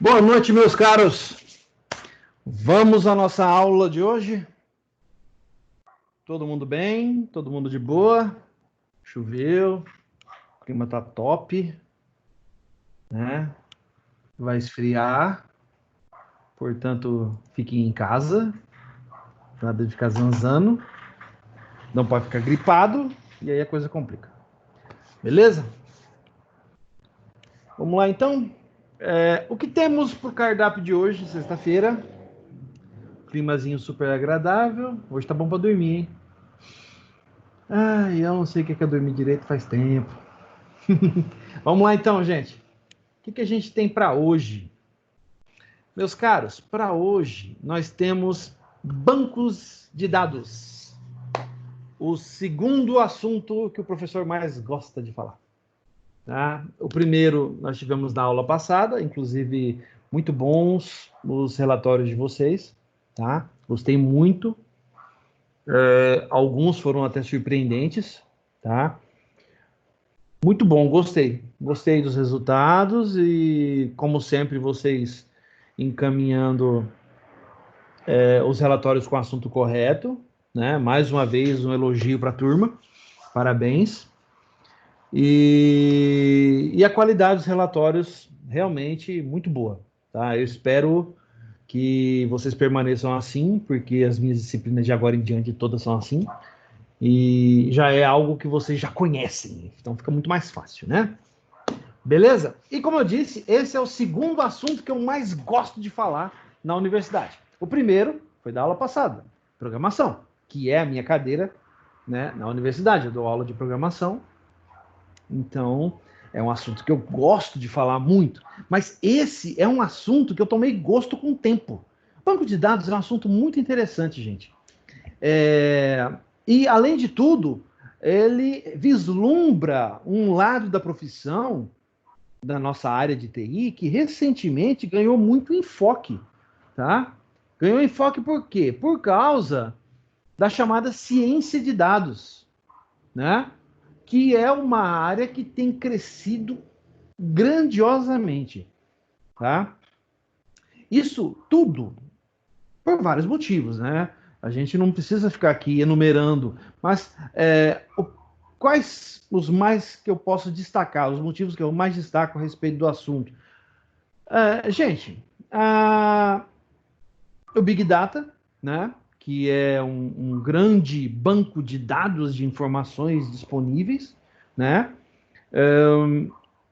Boa noite, meus caros. Vamos à nossa aula de hoje. Todo mundo bem? Todo mundo de boa? Choveu, o clima tá top, né? Vai esfriar, portanto, fiquem em casa, nada de ficar zanzando, não pode ficar gripado, e aí a coisa complica. Beleza? Vamos lá, então. O que temos para o cardápio de hoje, sexta-feira? Climazinho super agradável. Hoje tá bom para dormir, hein? Ai, eu não sei o que é dormir direito faz tempo. Vamos lá então, gente. O que a gente tem para hoje? Meus caros, para hoje nós temos bancos de dados. O segundo assunto que o professor mais gosta de falar. Tá? O primeiro nós tivemos na aula passada, inclusive muito bons os relatórios de vocês. Tá? Gostei muito. Alguns foram até surpreendentes. Tá? Muito bom, gostei. Gostei dos resultados e, como sempre, vocês encaminhando os relatórios com o assunto correto, né? Mais uma vez, um elogio para a turma. Parabéns. E a qualidade dos relatórios realmente muito boa, tá? Eu espero que vocês permaneçam assim, porque as minhas disciplinas de agora em diante todas são assim. E já é algo que vocês já conhecem, então fica muito mais fácil, né? Beleza? E como eu disse, esse é o segundo assunto que eu mais gosto de falar na universidade. O primeiro foi da aula passada, programação, que é a minha cadeira, né, na universidade. Eu dou aula de programação, então é um assunto que eu gosto de falar muito. Mas esse é um assunto que eu tomei gosto com o tempo. Banco de dados é um assunto muito interessante, gente. E, além de tudo, ele vislumbra um lado da profissão, da nossa área de TI, que recentemente ganhou muito enfoque, tá? Ganhou enfoque por quê? Por causa da chamada ciência de dados, né? Que é uma área que tem crescido grandiosamente, tá? Isso tudo por vários motivos, né? A gente não precisa ficar aqui enumerando, mas quais os mais que eu posso destacar, os motivos que eu mais destaco a respeito do assunto? Gente, o Big Data, né? Que é um grande banco de dados de informações disponíveis, né?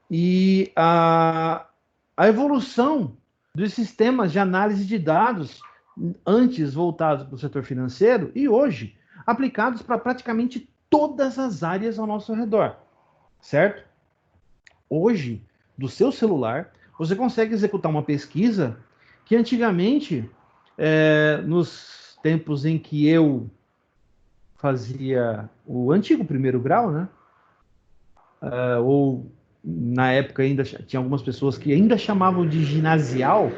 E a evolução dos sistemas de análise de dados, antes voltados para o setor financeiro e hoje aplicados para praticamente todas as áreas ao nosso redor, certo? Hoje, do seu celular, você consegue executar uma pesquisa que antigamente, nos tempos em que eu fazia o antigo primeiro grau, né? Ou na época ainda tinha algumas pessoas que ainda chamavam de ginasial,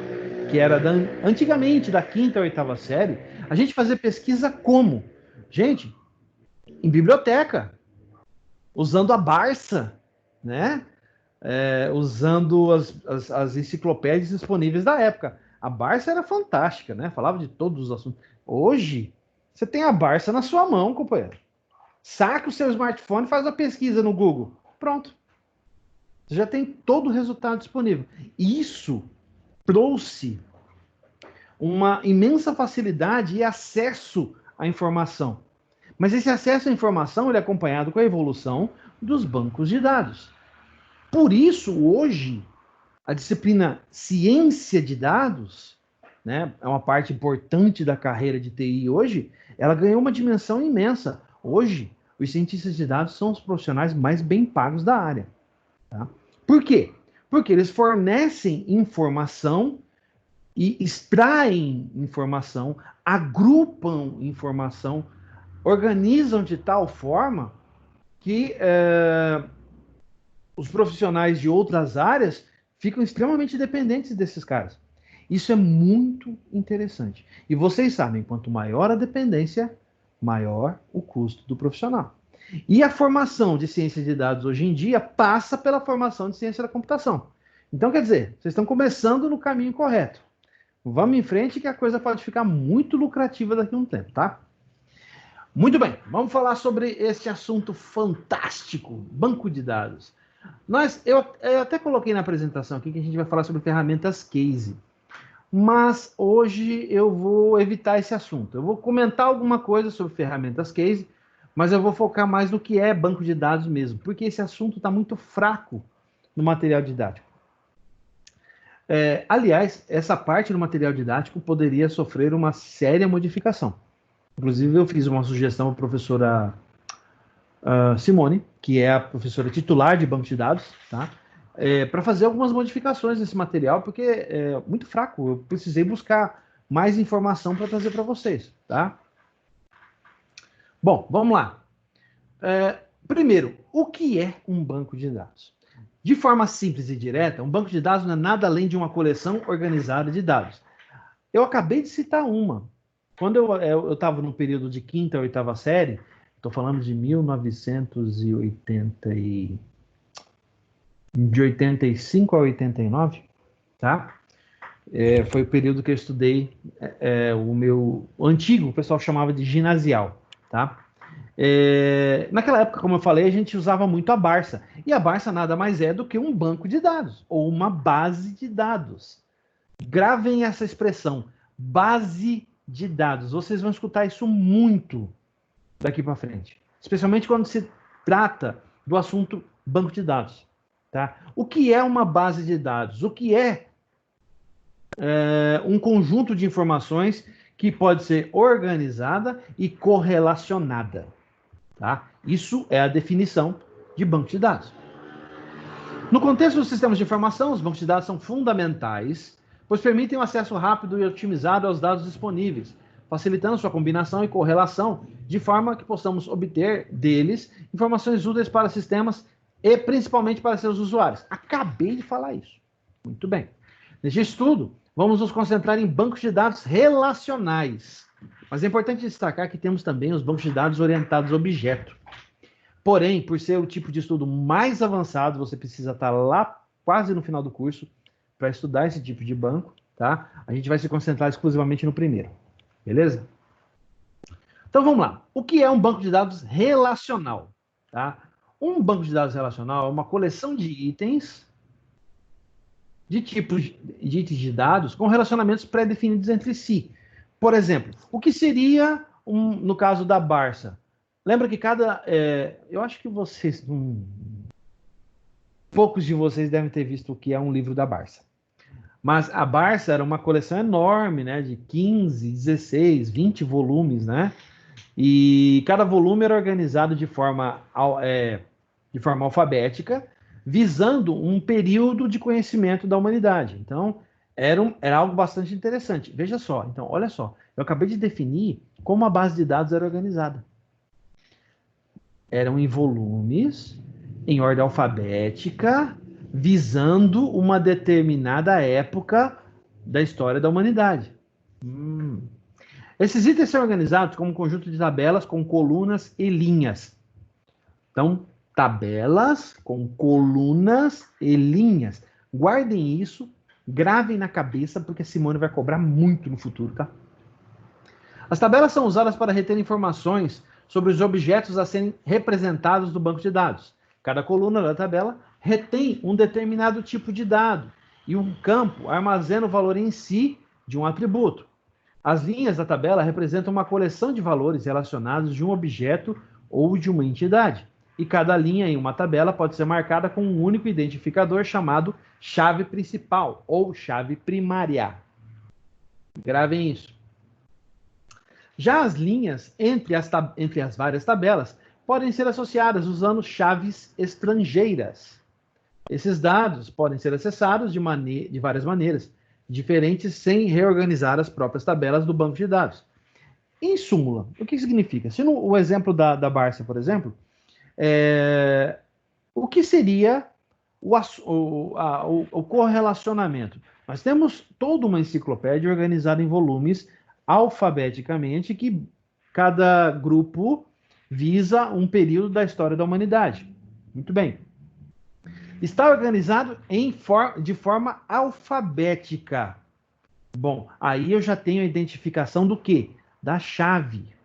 que era antigamente da quinta ou oitava série, a gente fazia pesquisa como? Gente, em biblioteca, usando a Barça, né? Usando as enciclopédias disponíveis da época. A Barça era fantástica, né? Falava de todos os assuntos. Hoje, você tem a Barça na sua mão, companheiro. Saca o seu smartphone e faz uma pesquisa no Google. Pronto. Você já tem todo o resultado disponível. Isso trouxe uma imensa facilidade e acesso à informação. Mas esse acesso à informação ele é acompanhado com a evolução dos bancos de dados. Por isso, hoje, a disciplina ciência de dados, né, é uma parte importante da carreira de TI hoje, ela ganhou uma dimensão imensa. Hoje, os cientistas de dados são os profissionais mais bem pagos da área. Tá? Por quê? Porque eles fornecem informação e extraem informação, agrupam informação, organizam de tal forma que os profissionais de outras áreas ficam extremamente dependentes desses caras. Isso é muito interessante. E vocês sabem, quanto maior a dependência, maior o custo do profissional. E a formação de ciência de dados hoje em dia passa pela formação de ciência da computação. Então, quer dizer, vocês estão começando no caminho correto. Vamos em frente que a coisa pode ficar muito lucrativa daqui a um tempo, tá? Muito bem, vamos falar sobre esse assunto fantástico, banco de dados. Eu até coloquei na apresentação aqui que a gente vai falar sobre ferramentas case, mas hoje eu vou evitar esse assunto. Eu vou comentar alguma coisa sobre ferramentas case, mas eu vou focar mais no que é banco de dados mesmo, porque esse assunto está muito fraco no material didático. Aliás, essa parte do material didático poderia sofrer uma séria modificação. Inclusive, eu fiz uma sugestão à professora Simone, que é a professora titular de banco de dados, tá? Para fazer algumas modificações nesse material, porque é muito fraco. Eu precisei buscar mais informação para trazer para vocês, tá? Bom, vamos lá. Primeiro, o que é um banco de dados? De forma simples e direta, um banco de dados não é nada além de uma coleção organizada de dados. Eu acabei de citar uma. Quando eu estava no período de quinta a oitava série, estou falando de 1980 de 85 a 89, tá? Foi o período que eu estudei o antigo, o pessoal chamava de ginasial, tá? Naquela época, como eu falei, a gente usava muito a Barça. E a Barça nada mais é do que um banco de dados, ou uma base de dados. Gravem essa expressão, base de dados. Vocês vão escutar isso muito daqui para frente. Especialmente quando se trata do assunto banco de dados. Tá? O que é uma base de dados? O que é um conjunto de informações que pode ser organizada e correlacionada. Tá? Isso é a definição de banco de dados. No contexto dos sistemas de informação, os bancos de dados são fundamentais, pois permitem um acesso rápido e otimizado aos dados disponíveis, facilitando sua combinação e correlação, de forma que possamos obter deles informações úteis para sistemas e principalmente para seus usuários. Acabei de falar isso. Muito bem. Neste estudo, vamos nos concentrar em bancos de dados relacionais. Mas é importante destacar que temos também os bancos de dados orientados a objeto. Porém, por ser o tipo de estudo mais avançado, você precisa estar lá quase no final do curso para estudar esse tipo de banco, tá? A gente vai se concentrar exclusivamente no primeiro, beleza? Então vamos lá. O que é um banco de dados relacional? Tá? Um banco de dados relacional é uma coleção de itens, de tipos de itens de dados com relacionamentos pré-definidos entre si. Por exemplo, o que seria, no caso da Barça? Lembra que eu acho que vocês... poucos de vocês devem ter visto o que é um livro da Barça. Mas a Barça era uma coleção enorme, né? De 15, 16, 20 volumes, né? E cada volume era organizado de forma alfabética, visando um período de conhecimento da humanidade. Então, era algo bastante interessante. Veja só, então, olha só. Eu acabei de definir como a base de dados era organizada. Eram em volumes, em ordem alfabética, visando uma determinada época da história da humanidade. Esses itens são organizados como um conjunto de tabelas com colunas e linhas. Então, tabelas com colunas e linhas. Guardem isso, gravem na cabeça, porque a Simone vai cobrar muito no futuro, tá? As tabelas são usadas para reter informações sobre os objetos a serem representados no banco de dados. Cada coluna da tabela retém um determinado tipo de dado e um campo armazena o valor em si de um atributo. As linhas da tabela representam uma coleção de valores relacionados de um objeto ou de uma entidade. E cada linha em uma tabela pode ser marcada com um único identificador chamado chave principal ou chave primária. Gravem isso. Já as linhas entre as várias tabelas podem ser associadas usando chaves estrangeiras. Esses dados podem ser acessados de várias maneiras diferentes sem reorganizar as próprias tabelas do banco de dados. Em súmula, o que significa? Se o exemplo da Barça, por exemplo, o que seria o correlacionamento? Nós temos toda uma enciclopédia organizada em volumes alfabeticamente que cada grupo visa um período da história da humanidade. Muito bem. Está organizado de forma alfabética. Bom, aí eu já tenho a identificação do quê? Da chave.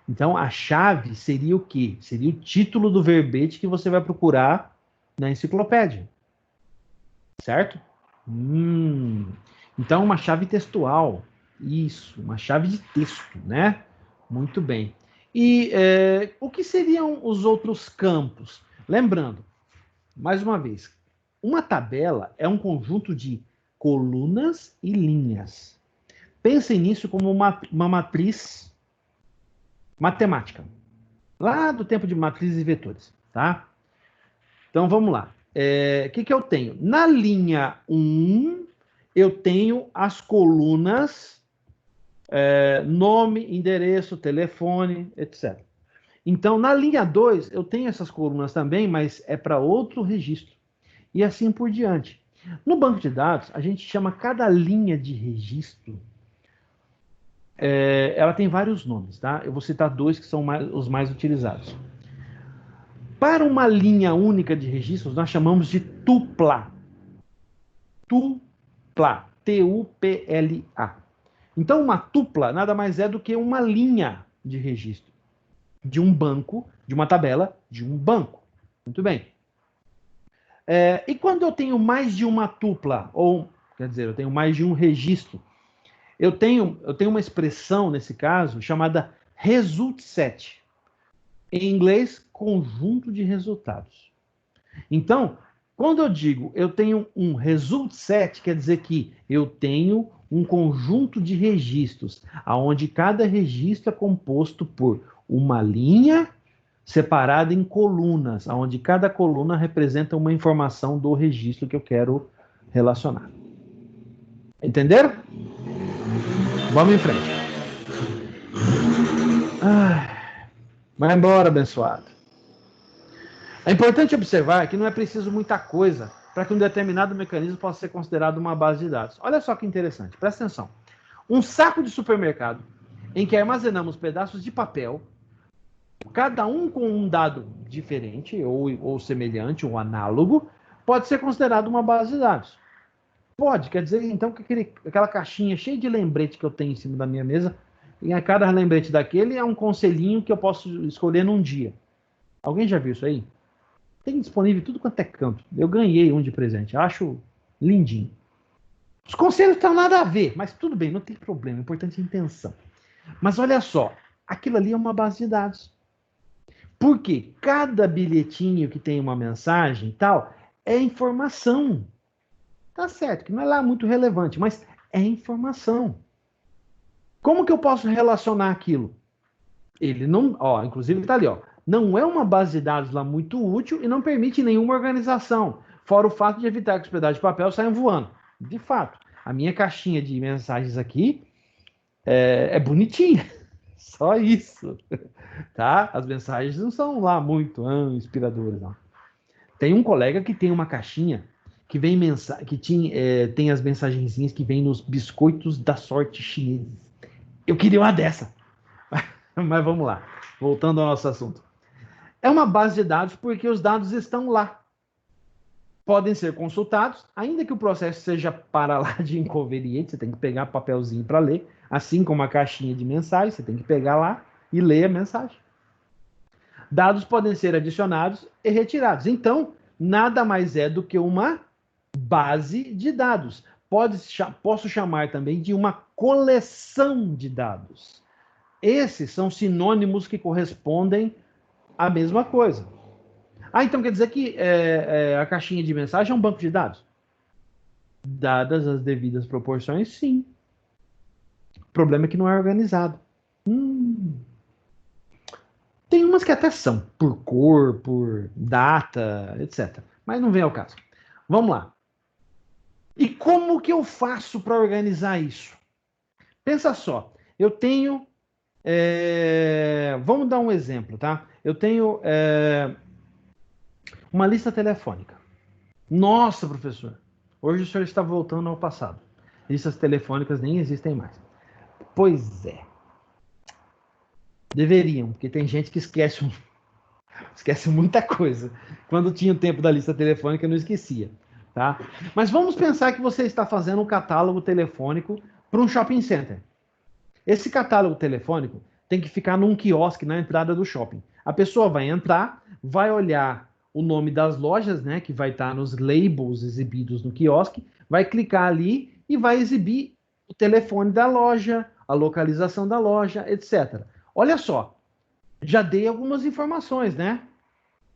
Então, a chave seria o quê? Seria o título do verbete que você vai procurar na enciclopédia. Certo? Então, uma chave textual. Isso, uma chave de texto, né? Muito bem. E o que seriam os outros campos? Lembrando, mais uma vez, uma tabela é um conjunto de colunas e linhas. Pensem nisso como uma matriz matemática, lá do tempo de matrizes e vetores, tá? Então vamos lá. O que eu tenho? Na linha 1, eu tenho as colunas, nome, endereço, telefone, etc. Então, na linha 2, eu tenho essas colunas também, mas é para outro registro. E assim por diante. No banco de dados, a gente chama cada linha de registro, ela tem vários nomes, tá? Eu vou citar dois que são os mais utilizados. Para uma linha única de registros, nós chamamos de tupla. Tupla. T-U-P-L-A. Então, uma tupla nada mais é do que uma linha de registro de um banco, de uma tabela, de um banco. Muito bem. E quando eu tenho mais de uma tupla, ou, quer dizer, eu tenho mais de um registro, eu tenho uma expressão, nesse caso, chamada result set. Em inglês, conjunto de resultados. Então, quando eu digo eu tenho um result set, quer dizer que eu tenho um conjunto de registros, onde cada registro é composto por uma linha separada em colunas, onde cada coluna representa uma informação do registro que eu quero relacionar. Entenderam? Vamos em frente. Vai embora, abençoado. É importante observar que não é preciso muita coisa para que um determinado mecanismo possa ser considerado uma base de dados. Olha só que interessante, presta atenção. Um saco de supermercado em que armazenamos pedaços de papel, cada um com um dado diferente, ou semelhante, ou análogo, pode ser considerado uma base de dados. Pode, quer dizer então que aquela caixinha cheia de lembrete que eu tenho em cima da minha mesa, e a cada lembrete daquele é um conselhinho que eu posso escolher num dia. Alguém já viu isso aí? Tem disponível tudo quanto é canto. Eu ganhei um de presente. Acho lindinho. Os conselhos estão nada a ver, mas tudo bem, não tem problema. O importante é a intenção. Mas olha só, aquilo ali é uma base de dados. Porque cada bilhetinho que tem uma mensagem e tal é informação. Tá certo, que não é lá muito relevante, mas é informação. Como que eu posso relacionar aquilo? Ele não, inclusive está ali, não é uma base de dados lá muito útil e não permite nenhuma organização, fora o fato de evitar que os pedaços de papel saiam voando. De fato, a minha caixinha de mensagens aqui é bonitinha, só isso, tá? As mensagens não são lá muito inspiradoras, não. Tem um colega que tem uma caixinha que vem tem as mensagenzinhas que vem nos biscoitos da sorte chineses. Eu queria uma dessa. Mas vamos lá, voltando ao nosso assunto. É uma base de dados porque os dados estão lá. Podem ser consultados, ainda que o processo seja para lá de inconveniente, você tem que pegar papelzinho para ler, assim como a caixinha de mensagem, você tem que pegar lá e ler a mensagem. Dados podem ser adicionados e retirados. Então, nada mais é do que uma base de dados. Posso chamar também de uma coleção de dados. Esses são sinônimos que correspondem à mesma coisa. Então quer dizer que a caixinha de mensagem é um banco de dados? Dadas as devidas proporções, sim. O problema é que não é organizado. Tem umas que até são, por cor, por data, etc. Mas não vem ao caso. Vamos lá. E como que eu faço para organizar isso? Pensa só, eu tenho... vamos dar um exemplo, tá? Eu tenho uma lista telefônica. Nossa, professor, hoje o senhor está voltando ao passado. Listas telefônicas nem existem mais. Pois é. Deveriam, porque tem gente que esquece Esquece muita coisa. Quando tinha o tempo da lista telefônica, eu não esquecia. Tá? Mas vamos pensar que você está fazendo um catálogo telefônico para um shopping center. Esse catálogo telefônico tem que ficar num quiosque na entrada do shopping. A pessoa vai entrar, vai olhar o nome das lojas, né, que vai estar nos labels exibidos no quiosque, vai clicar ali e vai exibir o telefone da loja, a localização da loja, etc. Olha só, já dei algumas informações, né?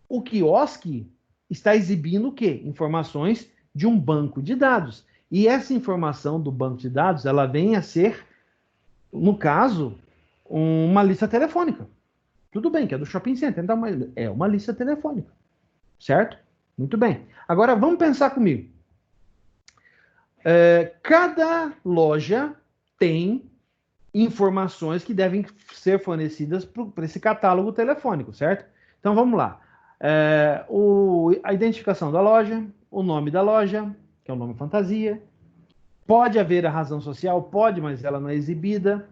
O quiosque está exibindo o quê? Informações de um banco de dados. E essa informação do banco de dados, ela vem a ser, no caso, uma lista telefônica. Tudo bem, que é do shopping center, então é uma lista telefônica, certo? Muito bem. Agora, vamos pensar comigo. Cada loja tem informações que devem ser fornecidas para esse catálogo telefônico, certo? Então, vamos lá. A identificação da loja, o nome da loja, que é o nome fantasia. Pode haver a razão social? Pode, mas ela não é exibida.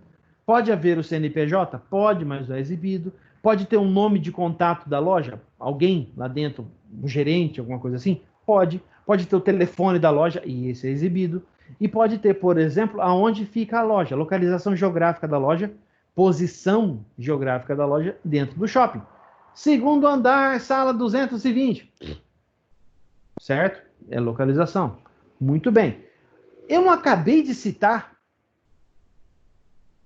Pode haver o CNPJ? Pode, mas não é exibido. Pode ter um nome de contato da loja? Alguém lá dentro, um gerente, alguma coisa assim? Pode. Pode ter o telefone da loja, e esse é exibido. E pode ter, por exemplo, aonde fica a loja, localização geográfica da loja, posição geográfica da loja dentro do shopping. Segundo andar, sala 220. Certo? É localização. Muito bem. Eu não acabei de citar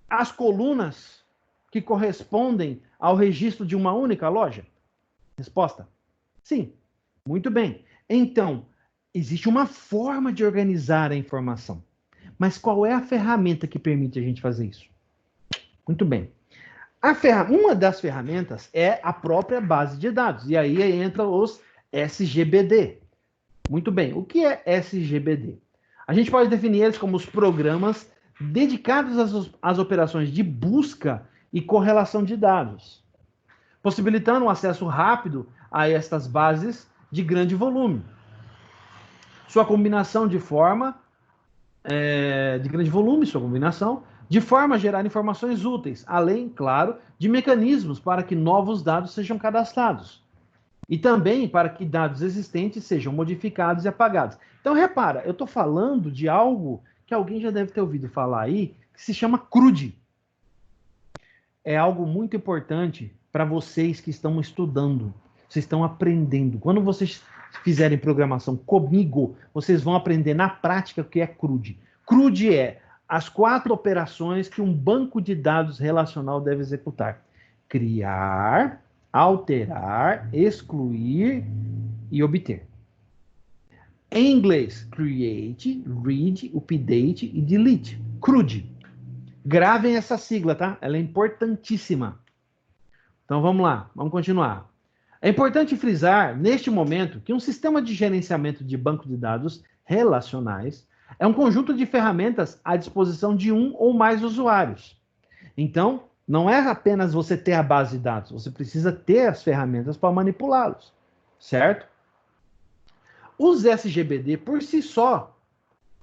as colunas que correspondem ao registro de uma única loja? Resposta: sim. Muito bem. Então, existe uma forma de organizar a informação. Mas qual é a ferramenta que permite a gente fazer isso? Muito bem. Uma das ferramentas é a própria base de dados. E aí entra os SGBD. Muito bem. O que é SGBD? A gente pode definir eles como os programas dedicados às operações de busca e correlação de dados, possibilitando um acesso rápido a estas bases de grande volume. Sua combinação de forma de grande volume, sua combinação, de forma a gerar informações úteis, além, claro, de mecanismos para que novos dados sejam cadastrados. E também para que dados existentes sejam modificados e apagados. Então, repara, eu estou falando de algo que alguém já deve ter ouvido falar aí, que se chama CRUD. É algo muito importante para vocês que estão estudando, vocês estão aprendendo. Quando vocês fizerem programação comigo, vocês vão aprender na prática o que é CRUD. CRUD é as 4 operações que um banco de dados relacional deve executar: criar, alterar, excluir e obter. Em inglês, create, read, update e delete. CRUD. Gravem essa sigla, tá? Ela é importantíssima. Então vamos lá, vamos continuar. É importante frisar, neste momento, que um sistema de gerenciamento de banco de dados relacionais é um conjunto de ferramentas à disposição de um ou mais usuários. Então, não é apenas você ter a base de dados, você precisa ter as ferramentas para manipulá-los, certo? Os SGBD, por si só,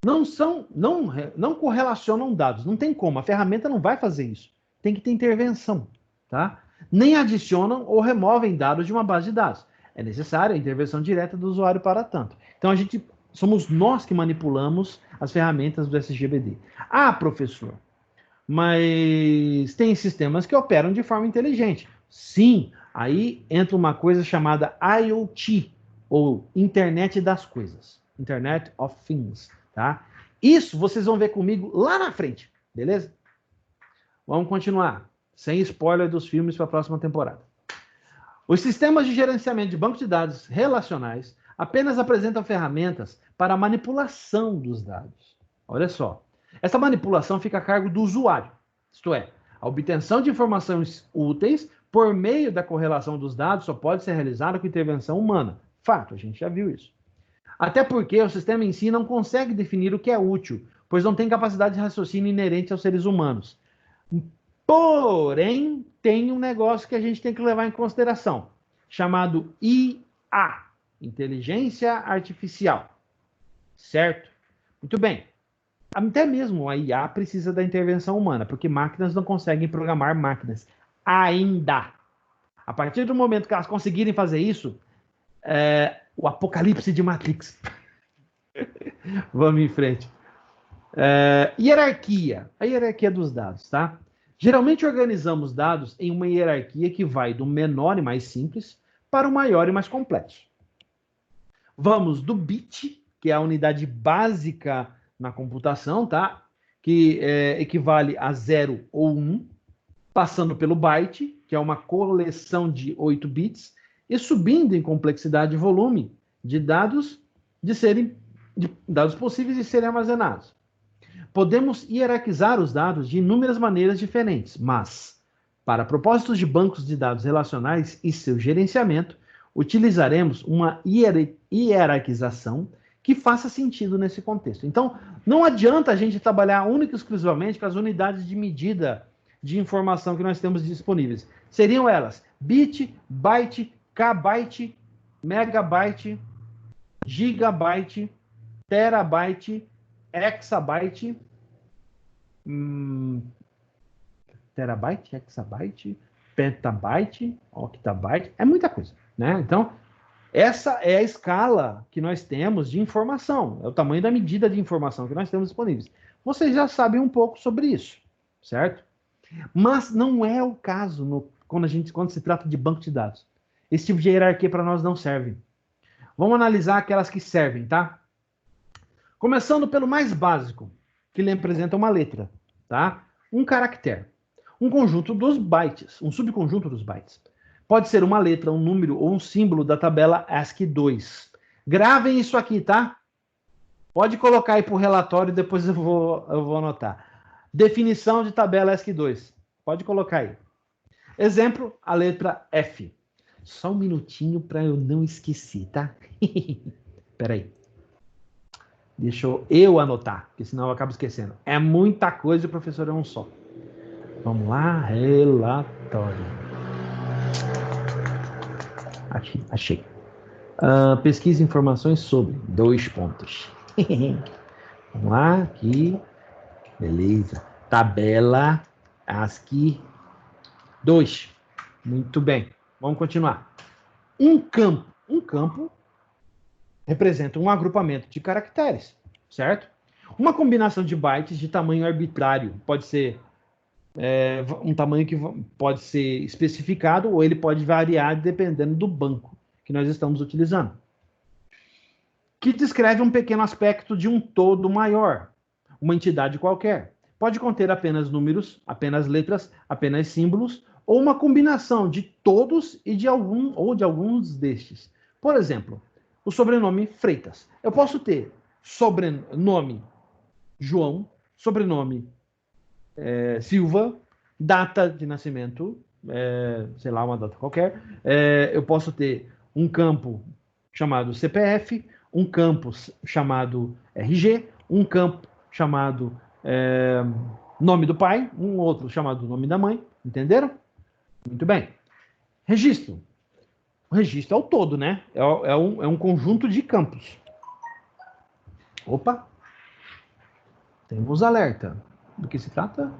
não correlacionam dados, não tem como, a ferramenta não vai fazer isso. Tem que ter intervenção, tá? Nem adicionam ou removem dados de uma base de dados. É necessária a intervenção direta do usuário para tanto. Então, somos nós que manipulamos as ferramentas do SGBD. Ah, professor, mas tem sistemas que operam de forma inteligente. Sim, aí entra uma coisa chamada IoT, ou Internet das Coisas. Internet of Things, tá? Isso vocês vão ver comigo lá na frente, beleza? Vamos continuar, sem spoiler dos filmes para a próxima temporada. Os sistemas de gerenciamento de bancos de dados relacionais apenas apresentam ferramentas para a manipulação dos dados. Olha só. Essa manipulação fica a cargo do usuário, isto é, a obtenção de informações úteis por meio da correlação dos dados só pode ser realizada com intervenção humana. Fato, a gente já viu isso. Até porque o sistema em si não consegue definir o que é útil, pois não tem capacidade de raciocínio inerente aos seres humanos. Porém, tem um negócio que a gente tem que levar em consideração, chamado IA, Inteligência Artificial. Certo? Muito bem. Até mesmo a IA precisa da intervenção humana, porque máquinas não conseguem programar máquinas. Ainda. A partir do momento que elas conseguirem fazer isso, o apocalipse de Matrix. Vamos em frente. Hierarquia. A hierarquia dos dados, tá? Geralmente organizamos dados em uma hierarquia que vai do menor e mais simples para o maior e mais complexo. Vamos do bit, que é a unidade básica na computação, tá? Que equivale a 0 ou 1, passando pelo byte, que é uma coleção de 8 bits, e subindo em complexidade e volume de dados dados possíveis de serem armazenados. Podemos hierarquizar os dados de inúmeras maneiras diferentes, mas, para propósitos de bancos de dados relacionais e seu gerenciamento, utilizaremos uma hierarquização que faça sentido nesse contexto. Então, não adianta a gente trabalhar única e exclusivamente com as unidades de medida de informação que nós temos disponíveis. Seriam elas bit, byte, kbyte, megabyte, gigabyte, terabyte, exabyte, terabyte, exabyte, petabyte, octabyte, é muita coisa, né? Então, essa é a escala que nós temos de informação, é o tamanho da medida de informação que nós temos disponíveis. Vocês já sabem um pouco sobre isso, certo? Mas não é o caso quando se trata de banco de dados. Esse tipo de hierarquia para nós não serve. Vamos analisar aquelas que servem, tá? Começando pelo mais básico, que lhe representa uma letra, tá? Um caractere. Um conjunto dos bytes, um subconjunto dos bytes. Pode ser uma letra, um número ou um símbolo da tabela ASCII 2. Gravem isso aqui, tá? Pode colocar aí para o relatório e depois eu vou anotar. Definição de tabela ASCII 2. Pode colocar aí. Exemplo, a letra F. Só um minutinho para eu não esquecer, tá? Espera aí. Deixa eu anotar, porque senão eu acabo esquecendo. É muita coisa e o professor é um só. Vamos lá, relatório. Achei. Pesquisa informações sobre 2 pontos. Vamos lá, aqui. Beleza. Tabela ASCII 2. Muito bem. Vamos continuar. Um campo representa um agrupamento de caracteres, certo? Uma combinação de bytes de tamanho arbitrário. Pode ser um tamanho que pode ser especificado ou ele pode variar dependendo do banco que nós estamos utilizando. Que descreve um pequeno aspecto de um todo maior, uma entidade qualquer. Pode conter apenas números, apenas letras, apenas símbolos, ou uma combinação de todos e de alguns destes. Por exemplo, o sobrenome Freitas. Eu posso ter sobrenome João, sobrenome Silva, data de nascimento, sei lá, uma data qualquer. Eu posso ter um campo chamado CPF, um campo chamado RG, um campo chamado nome do pai, um outro chamado nome da mãe, entenderam? Muito bem. Registro. O registro é o todo, né? É um conjunto de campos. Opa! Temos alerta. Do que se trata?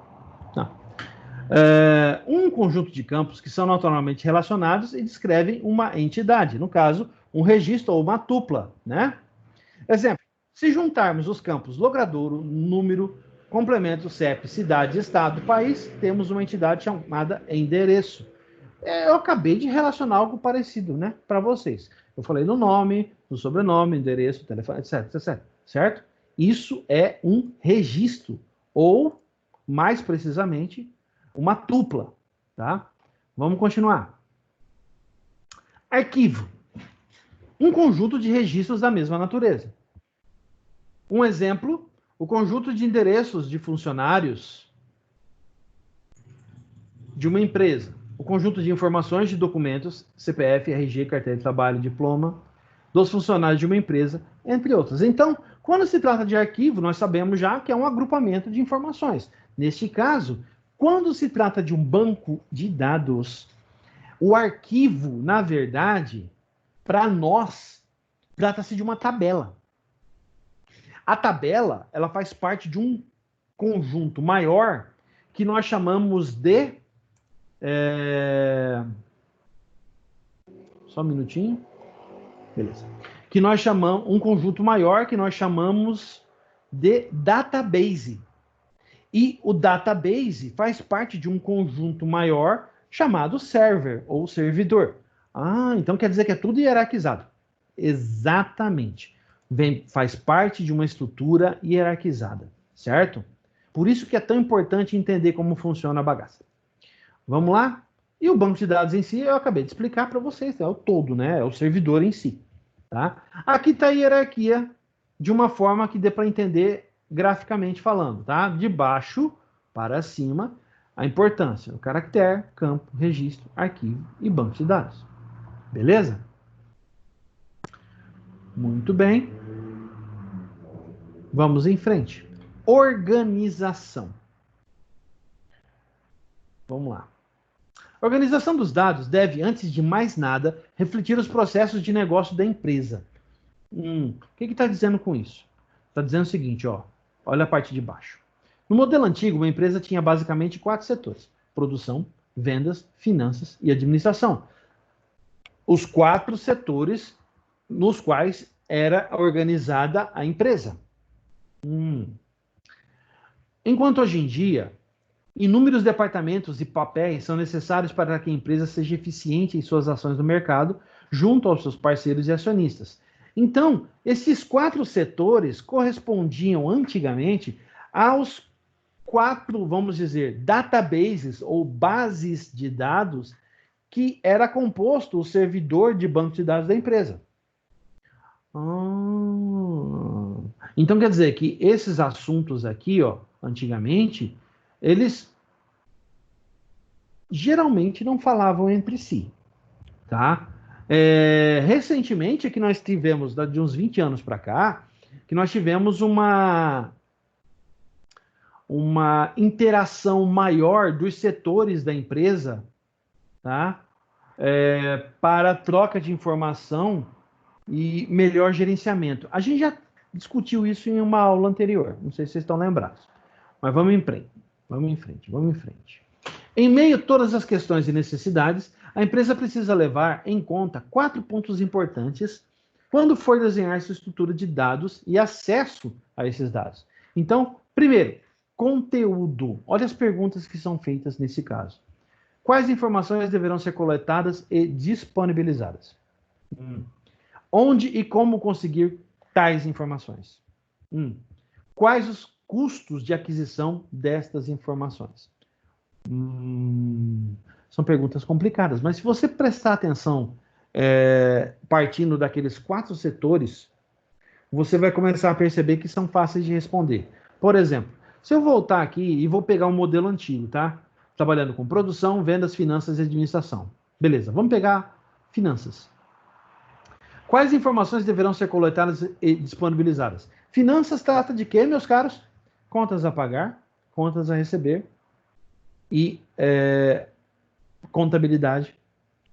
Não. Um conjunto de campos que são naturalmente relacionados e descrevem uma entidade. No caso, um registro ou uma tupla, né? Exemplo. Se juntarmos os campos logradouro, número, complemento, CEP, cidade, estado, país, temos uma entidade chamada endereço. Eu acabei de relacionar algo parecido, né, para vocês. Eu falei do nome, do sobrenome, endereço, telefone, etc, etc, certo? Isso é um registro, ou, mais precisamente, uma tupla, tá? Vamos continuar. Arquivo. Um conjunto de registros da mesma natureza. Um exemplo, o conjunto de endereços de funcionários de uma empresa. O conjunto de informações de documentos, CPF, RG, carteira de trabalho, diploma, dos funcionários de uma empresa, entre outras. Então, quando se trata de arquivo, nós sabemos já que é um agrupamento de informações. Neste caso, quando se trata de um banco de dados, o arquivo, na verdade, para nós, trata-se de uma tabela. A tabela, ela faz parte de um conjunto maior que nós chamamos de Só um minutinho. Beleza. Que nós chamamos, um conjunto maior que nós chamamos de database. E o database faz parte de um conjunto maior chamado server ou servidor. Ah, então quer dizer que é tudo hierarquizado. Exatamente. Faz parte de uma estrutura hierarquizada, certo? Por isso que é tão importante entender como funciona a bagaça. Vamos lá? E o banco de dados em si, eu acabei de explicar para vocês, é o todo, né? É o servidor em si. Tá? Aqui está a hierarquia de uma forma que dê para entender graficamente falando, tá? De baixo para cima, a importância do caractere, campo, registro, arquivo e banco de dados. Beleza? Muito bem. Vamos em frente. Organização. Vamos lá. A organização dos dados deve, antes de mais nada, refletir os processos de negócio da empresa. O que está dizendo com isso? Está dizendo o seguinte, ó, olha a parte de baixo. No modelo antigo, uma empresa tinha basicamente 4 setores: produção, vendas, finanças e administração. Os 4 setores nos quais era organizada a empresa. Enquanto hoje em dia, inúmeros departamentos e papéis são necessários para que a empresa seja eficiente em suas ações no mercado, junto aos seus parceiros e acionistas. Então, esses 4 setores correspondiam antigamente aos 4, vamos dizer, databases ou bases de dados que era composto o servidor de banco de dados da empresa. Então quer dizer que esses assuntos aqui, ó, antigamente, eles geralmente não falavam entre si, tá? Recentemente, é que nós tivemos, de uns 20 anos para cá, que nós tivemos uma interação maior dos setores da empresa, tá? Para troca de informação e melhor gerenciamento. A gente já discutiu isso em uma aula anterior, não sei se vocês estão lembrados, mas vamos em frente, vamos em frente, vamos em frente. Em meio a todas as questões e necessidades, a empresa precisa levar em conta 4 pontos importantes quando for desenhar sua estrutura de dados e acesso a esses dados. Então, primeiro, conteúdo. Olha as perguntas que são feitas nesse caso. Quais informações deverão ser coletadas e disponibilizadas? Onde e como conseguir tais informações? Quais os custos de aquisição destas informações? São perguntas complicadas, mas se você prestar atenção, partindo daqueles 4 setores, você vai começar a perceber que são fáceis de responder. Por exemplo, se eu voltar aqui e vou pegar um modelo antigo, tá? Trabalhando com produção, vendas, finanças e administração. Beleza, vamos pegar finanças. Quais informações deverão ser coletadas e disponibilizadas? Finanças trata de quê, meus caros? Contas a pagar, contas a receber e contabilidade.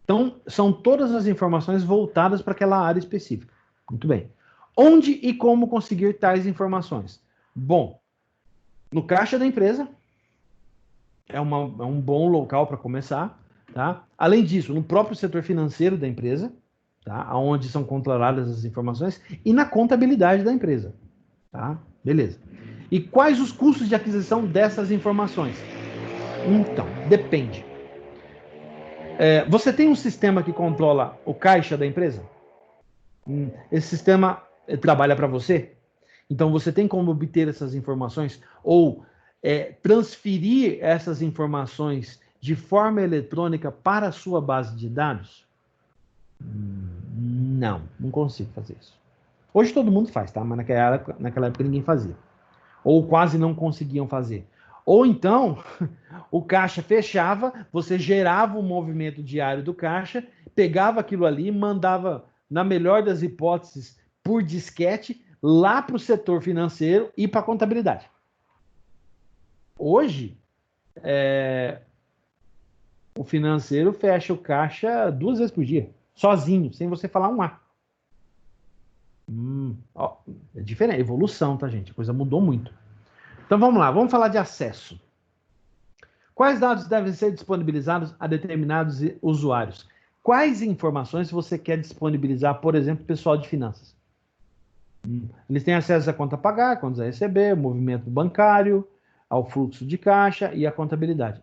Então, são todas as informações voltadas para aquela área específica. Muito bem. Onde e como conseguir tais informações? Bom, no caixa da empresa é um bom local para começar. Tá? Além disso, no próprio setor financeiro da empresa, tá? Onde são controladas as informações, e na contabilidade da empresa. Tá? Beleza. E quais os custos de aquisição dessas informações? Então, depende. Você tem um sistema que controla o caixa da empresa? Esse sistema trabalha para você? Então, você tem como obter essas informações ou transferir essas informações de forma eletrônica para a sua base de dados? Não consigo fazer isso. Hoje todo mundo faz, tá? Mas naquela época ninguém fazia. Ou quase não conseguiam fazer. Ou então, o caixa fechava, você gerava um movimento diário do caixa, pegava aquilo ali, mandava, na melhor das hipóteses, por disquete, lá para o setor financeiro e para a contabilidade. Hoje, o financeiro fecha o caixa 2 vezes por dia, sozinho, sem você falar um A. É diferente, evolução, tá, gente? A coisa mudou muito. Então vamos lá, vamos falar de acesso. Quais dados devem ser disponibilizados a determinados usuários? Quais informações você quer disponibilizar, por exemplo, pessoal de finanças? Eles têm acesso à conta a pagar, contas a receber, movimento bancário, ao fluxo de caixa e à contabilidade.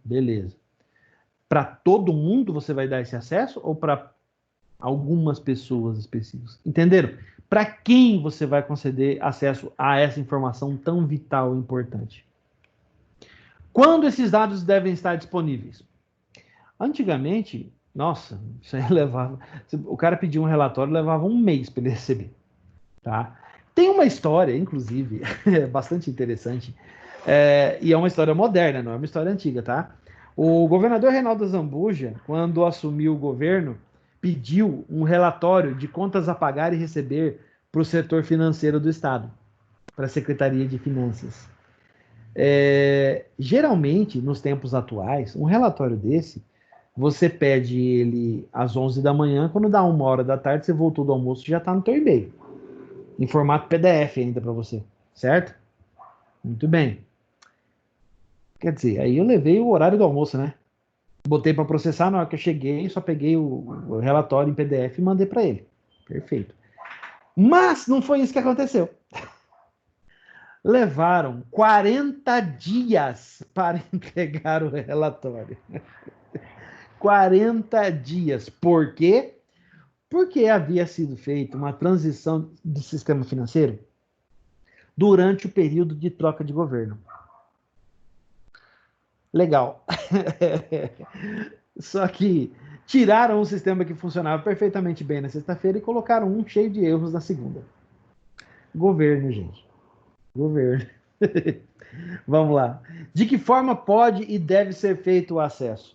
Beleza. Para todo mundo você vai dar esse acesso ou para algumas pessoas específicas? Entenderam? Para quem você vai conceder acesso a essa informação tão vital e importante? Quando esses dados devem estar disponíveis? Antigamente, nossa, isso aí levava. O cara pedia um relatório, levava um mês para ele receber. Tá? Tem uma história, inclusive, bastante interessante, e é uma história moderna, não é uma história antiga, tá? O governador Reinaldo Zambuja, quando assumiu o governo, pediu um relatório de contas a pagar e receber para o setor financeiro do Estado, para a Secretaria de Finanças. Geralmente, nos tempos atuais, um relatório desse, você pede ele às 11 da manhã, quando dá 1 hora da tarde, você voltou do almoço, já está no teu e-mail. Em formato PDF ainda para você, certo? Muito bem. Quer dizer, aí eu levei o horário do almoço, né? Botei para processar, na hora que eu cheguei, só peguei o relatório em PDF e mandei para ele. Perfeito. Mas não foi isso que aconteceu. Levaram 40 dias para entregar o relatório. 40 dias. Por quê? Porque havia sido feita uma transição do sistema financeiro durante o período de troca de governo. Legal. Só que tiraram um sistema que funcionava perfeitamente bem na sexta-feira e colocaram um cheio de erros na segunda. Governo, gente. Governo. Vamos lá. De que forma pode e deve ser feito o acesso?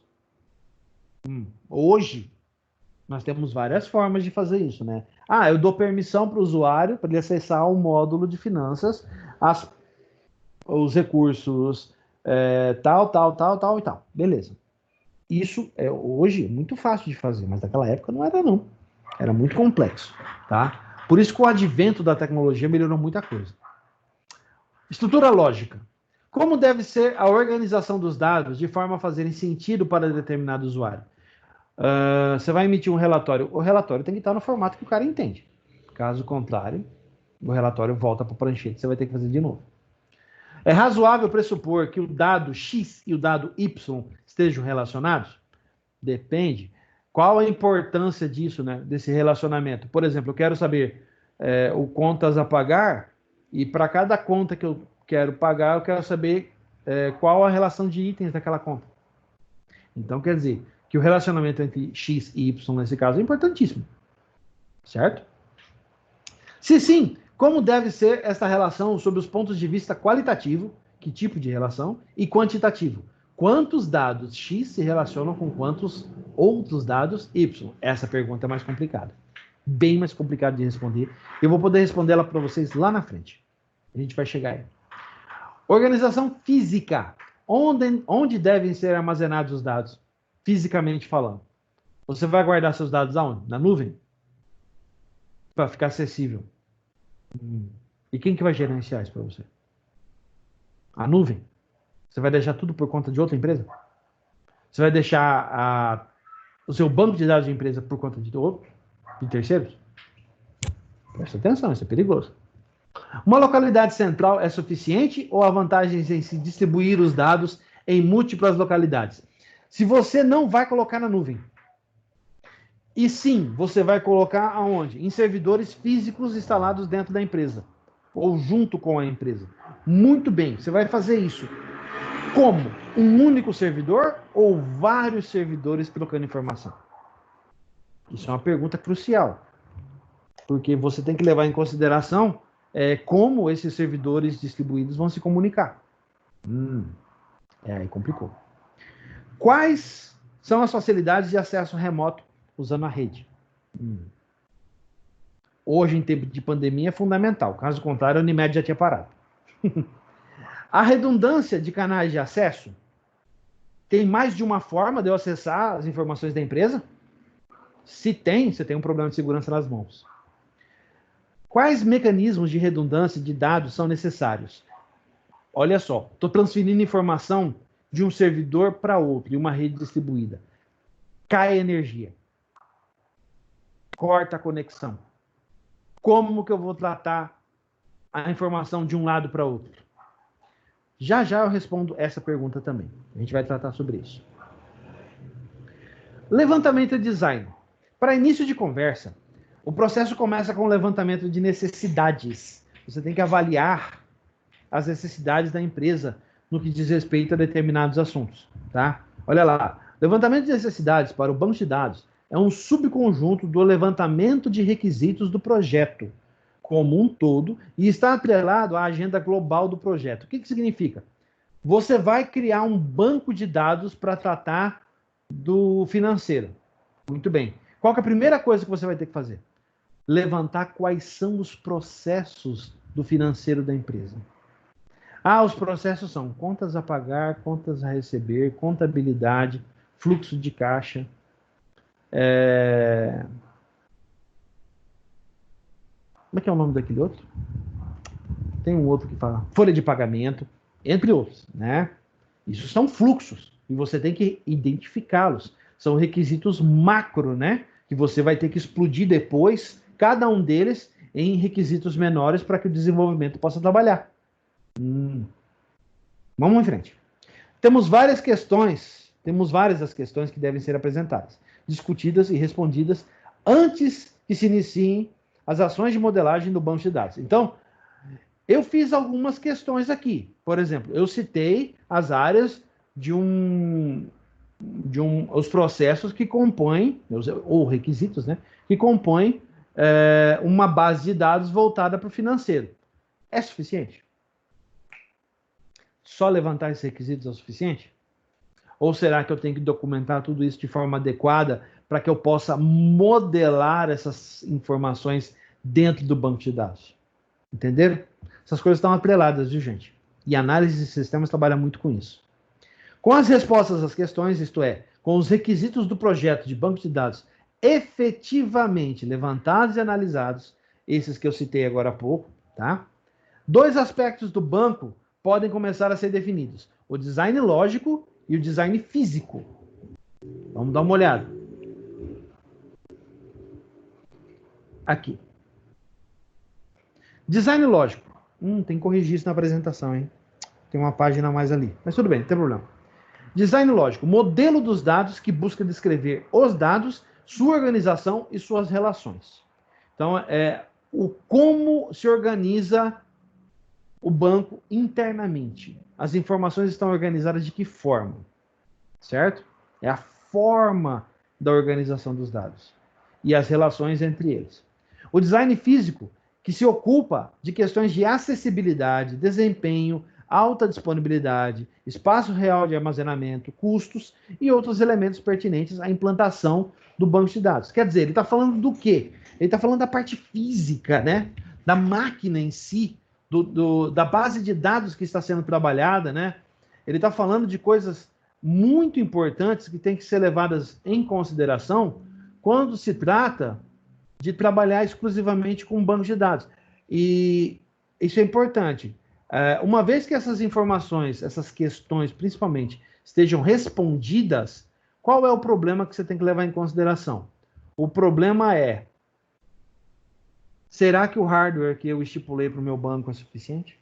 Hoje, nós temos várias formas de fazer isso, né? Eu dou permissão para o usuário para ele acessar o módulo de finanças, os recursos, tal e tal. Beleza. Isso é hoje muito fácil de fazer, mas naquela época não era não. Era muito complexo, tá? Por isso que o advento da tecnologia melhorou muita coisa. Estrutura lógica. Como deve ser a organização dos dados de forma a fazerem sentido para determinado usuário? Você vai emitir um relatório. O relatório tem que estar no formato que o cara entende. Caso contrário, o relatório volta para o pranchete, você vai ter que fazer de novo. É razoável pressupor que o dado X e o dado Y estejam relacionados? Depende. Qual a importância disso, né, desse relacionamento? Por exemplo, eu quero saber o contas a pagar e para cada conta que eu quero pagar, eu quero saber qual a relação de itens daquela conta. Então, quer dizer que o relacionamento entre X e Y, nesse caso, é importantíssimo. Certo? Se sim, como deve ser essa relação sob os pontos de vista qualitativo, que tipo de relação, e quantitativo? Quantos dados X se relacionam com quantos outros dados Y? Essa pergunta é mais complicada. Bem mais complicada de responder. Eu vou poder responder ela para vocês lá na frente. A gente vai chegar aí. Organização física. Onde devem ser armazenados os dados? Fisicamente falando. Você vai guardar seus dados aonde? Na nuvem? Para ficar acessível. E quem que vai gerenciar isso para você? A nuvem? Você vai deixar tudo por conta de outra empresa? Você vai deixar o seu banco de dados de empresa por conta de terceiros? Presta atenção, isso é perigoso. Uma localidade central é suficiente ou há vantagens em se distribuir os dados em múltiplas localidades? Se você não vai colocar na nuvem, e sim, você vai colocar aonde? Em servidores físicos instalados dentro da empresa, ou junto com a empresa. Muito bem, você vai fazer isso como? Um único servidor ou vários servidores trocando informação? Isso é uma pergunta crucial, porque você tem que levar em consideração como esses servidores distribuídos vão se comunicar. Aí complicou. Quais são as facilidades de acesso remoto usando a rede? Hoje, em tempo de pandemia, é fundamental. Caso contrário, a Unimed já tinha parado. A redundância de canais de acesso. Tem mais de uma forma de eu acessar as informações da empresa? Se tem, você tem um problema de segurança nas mãos. Quais mecanismos de redundância de dados são necessários? Olha só, estou transferindo informação de um servidor para outro, de uma rede distribuída. cai a energia, corta a conexão. Como que eu vou tratar a informação de um lado para outro? Já já eu respondo essa pergunta também. A gente vai tratar sobre isso. Levantamento e design. Para início de conversa, o processo começa com o levantamento de necessidades. Você tem que avaliar as necessidades da empresa no que diz respeito a determinados assuntos, tá? Olha lá, levantamento de necessidades para o banco de dados é um subconjunto do levantamento de requisitos do projeto como um todo e está atrelado à agenda global do projeto. O que significa? Você vai criar um banco de dados para tratar do financeiro. Muito bem. Qual que é a primeira coisa que você vai ter que fazer? Levantar quais são os processos do financeiro da empresa. Ah, os processos são contas a pagar, contas a receber, contabilidade, fluxo de caixa, como é que é o nome daquele outro? Tem um outro que fala folha de pagamento, entre outros, né? Isso são fluxos e você tem que identificá-los. São requisitos macro, né? Que você vai ter que explodir depois, cada um deles em requisitos menores para que o desenvolvimento possa trabalhar. Vamos em frente. Temos várias das questões que devem ser apresentadas, discutidas e respondidas antes que se iniciem as ações de modelagem do banco de dados. Então, eu fiz algumas questões aqui. Por exemplo, eu citei as áreas os processos que compõem, ou requisitos, né, que compõem uma base de dados voltada para o financeiro. É suficiente? Só levantar esses requisitos é o suficiente? Ou será que eu tenho que documentar tudo isso de forma adequada para que eu possa modelar essas informações dentro do banco de dados? Entenderam? Essas coisas estão atreladas, viu, gente? E análise de sistemas trabalha muito com isso. Com as respostas às questões, isto é, com os requisitos do projeto de banco de dados efetivamente levantados e analisados, esses que eu citei agora há pouco, tá? 2 aspectos do banco podem começar a ser definidos: o design lógico e o design físico. Vamos dar uma olhada. Aqui. Design lógico. Tem que corrigir isso na apresentação, hein? Tem uma página a mais ali. Mas tudo bem, não tem problema. Design lógico. Modelo dos dados que busca descrever os dados, sua organização e suas relações. Então, como se organiza o banco internamente. As informações estão organizadas de que forma? Certo? É a forma da organização dos dados e as relações entre eles. O design físico, que se ocupa de questões de acessibilidade, desempenho, alta disponibilidade, espaço real de armazenamento, custos e outros elementos pertinentes à implantação do banco de dados. Quer dizer, ele está falando do quê? Ele está falando da parte física, né? Da máquina em si, da base de dados que está sendo trabalhada, né? Ele está falando de coisas muito importantes que têm que ser levadas em consideração quando se trata de trabalhar exclusivamente com um banco de dados. E isso é importante. Uma vez que essas informações, essas questões, principalmente, estejam respondidas, qual é o problema que você tem que levar em consideração? O problema é: será que o hardware que eu estipulei para o meu banco é suficiente?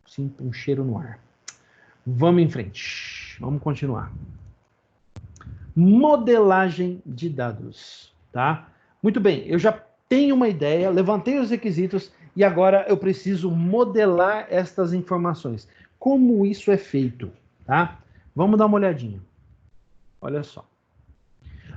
Sinto um cheiro no ar. Vamos em frente. Vamos continuar. Modelagem de dados, tá? Muito bem, eu já tenho uma ideia, levantei os requisitos e agora eu preciso modelar estas informações. Como isso é feito, tá? Vamos dar uma olhadinha. Olha só.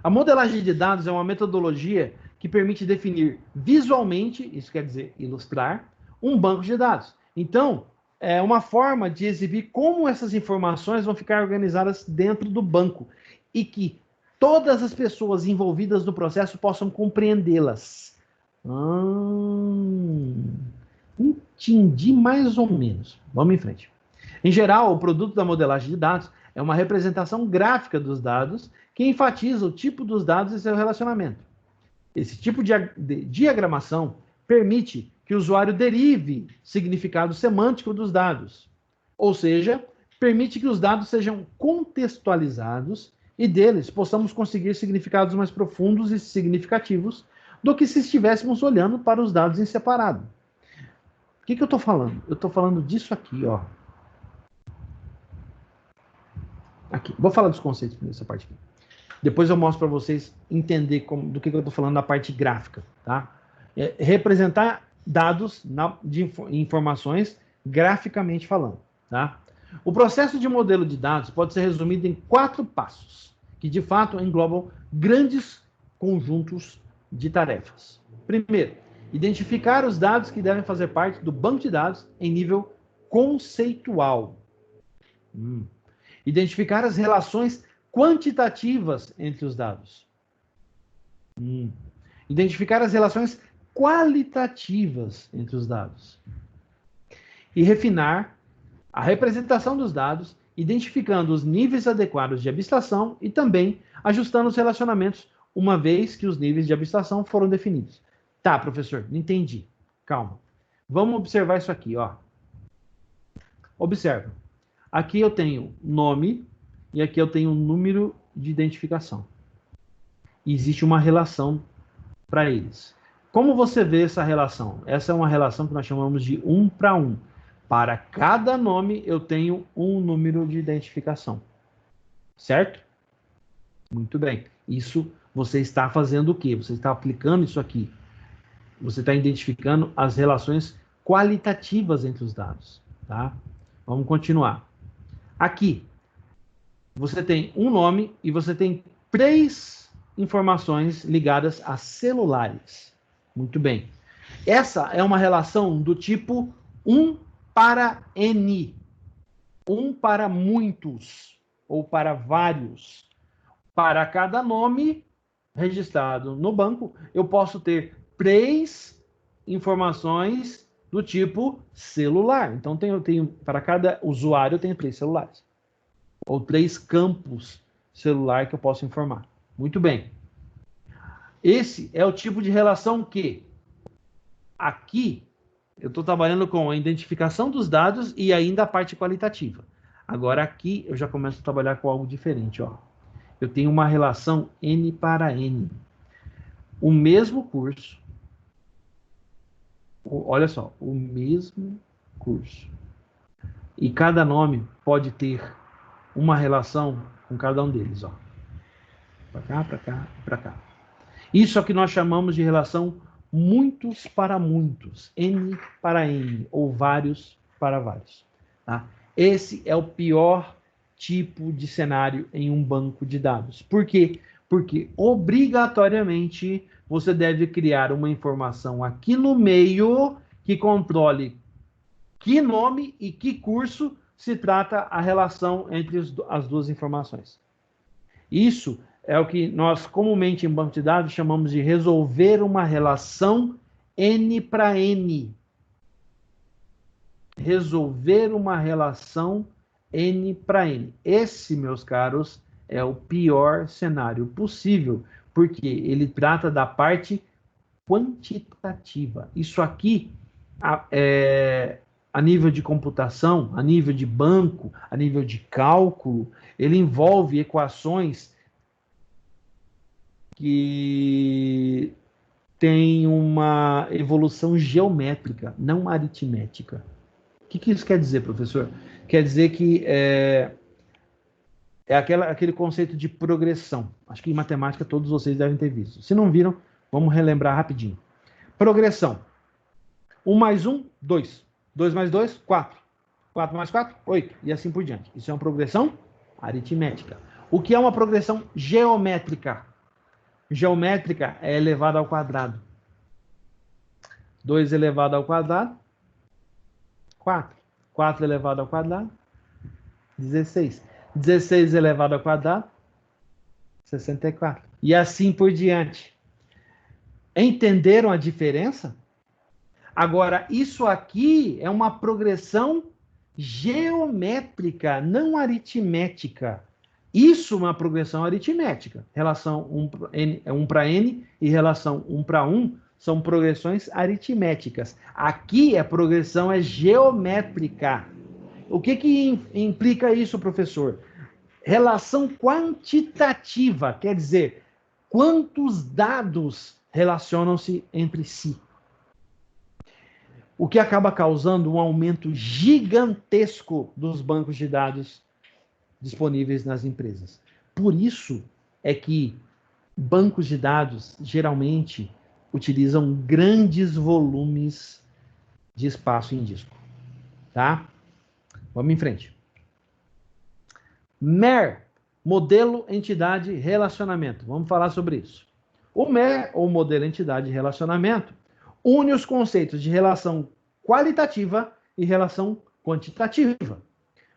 A modelagem de dados é uma metodologia que permite definir visualmente, isso quer dizer ilustrar, um banco de dados. Então, é uma forma de exibir como essas informações vão ficar organizadas dentro do banco e que todas as pessoas envolvidas no processo possam compreendê-las. Entendi mais ou menos. Vamos em frente. Em geral, o produto da modelagem de dados é uma representação gráfica dos dados que enfatiza o tipo dos dados e seu relacionamento. Esse tipo de diagramação permite que o usuário derive significado semântico dos dados, ou seja, permite que os dados sejam contextualizados e deles possamos conseguir significados mais profundos e significativos do que se estivéssemos olhando para os dados em separado. O que eu estou falando? Eu estou falando disso aqui, ó. Aqui. Vou falar dos conceitos nessa parte aqui. Depois eu mostro para vocês entender do que eu estou falando na parte gráfica, tá? Representar dados de informações graficamente falando, tá? O processo de modelo de dados pode ser resumido em 4 passos, que de fato englobam grandes conjuntos de tarefas. Primeiro, identificar os dados que devem fazer parte do banco de dados em nível conceitual. Identificar as relações quantitativas entre os dados. Identificar as relações qualitativas entre os dados. E refinar a representação dos dados, identificando os níveis adequados de abstração e também ajustando os relacionamentos, uma vez que os níveis de abstração foram definidos. Tá, professor, não entendi. Calma. Vamos observar isso aqui, ó. Observa. Aqui eu tenho nome e aqui eu tenho número de identificação. E existe uma relação para eles. Como você vê essa relação? Essa é uma relação que nós chamamos de 1 para 1. Para cada nome, eu tenho um número de identificação. Certo? Muito bem. Isso você está fazendo o quê? Você está aplicando isso aqui. Você está identificando as relações qualitativas entre os dados. Tá? Vamos continuar. Aqui, você tem um nome e você tem 3 informações ligadas a celulares. Muito bem. Essa é uma relação do tipo 1 para N. 1 para muitos, ou para vários. Para cada nome registrado no banco, eu posso ter 3 informações do tipo celular. Então, para cada usuário, eu tenho 3 celulares. Ou 3 campos celular que eu posso informar. Muito bem. Esse é o tipo de relação que aqui eu estou trabalhando com a identificação dos dados e ainda a parte qualitativa. Agora aqui eu já começo a trabalhar com algo diferente, ó. Eu tenho uma relação N para N. O mesmo curso. Olha só, o mesmo curso. E cada nome pode ter uma relação com cada um deles, ó. Para cá, para cá, para cá. Isso é o que nós chamamos de relação muitos para muitos, N para N, ou vários para vários. Tá? Esse é o pior tipo de cenário em um banco de dados. Por quê? Porque obrigatoriamente você deve criar uma informação aqui no meio que controle que nome e que curso se trata a relação entre as duas informações. Isso é o que nós comumente em banco de dados chamamos de resolver uma relação N para N. Resolver uma relação N para N. Esse, meus caros, é o pior cenário possível, porque ele trata da parte quantitativa. Isso aqui, a nível de computação, a nível de banco, a nível de cálculo, ele envolve equações que tem uma evolução geométrica, não aritmética. O que isso quer dizer, professor? Quer dizer que é aquele conceito de progressão. Acho que em matemática todos vocês devem ter visto. Se não viram, vamos relembrar rapidinho. Progressão. 1 mais 1, 2. 2 mais 2, 4. 4 mais 4, 8. E assim por diante. Isso é uma progressão aritmética. O que é uma progressão geométrica? Geométrica é elevado ao quadrado. 2 elevado ao quadrado, 4. 4 elevado ao quadrado, 16. 16 elevado ao quadrado, 64. E assim por diante. Entenderam a diferença? Agora, isso aqui é uma progressão geométrica, não aritmética. Isso é uma progressão aritmética. Relação 1 para N e relação 1 para 1 são progressões aritméticas. Aqui a progressão é geométrica. O que implica isso, professor? Relação quantitativa, quer dizer, quantos dados relacionam-se entre si. O que acaba causando um aumento gigantesco dos bancos de dados disponíveis nas empresas. Por isso é que bancos de dados geralmente utilizam grandes volumes de espaço em disco. Tá? Vamos em frente. MER, modelo, entidade, relacionamento. Vamos falar sobre isso. O MER, ou modelo, entidade, relacionamento, une os conceitos de relação qualitativa e relação quantitativa,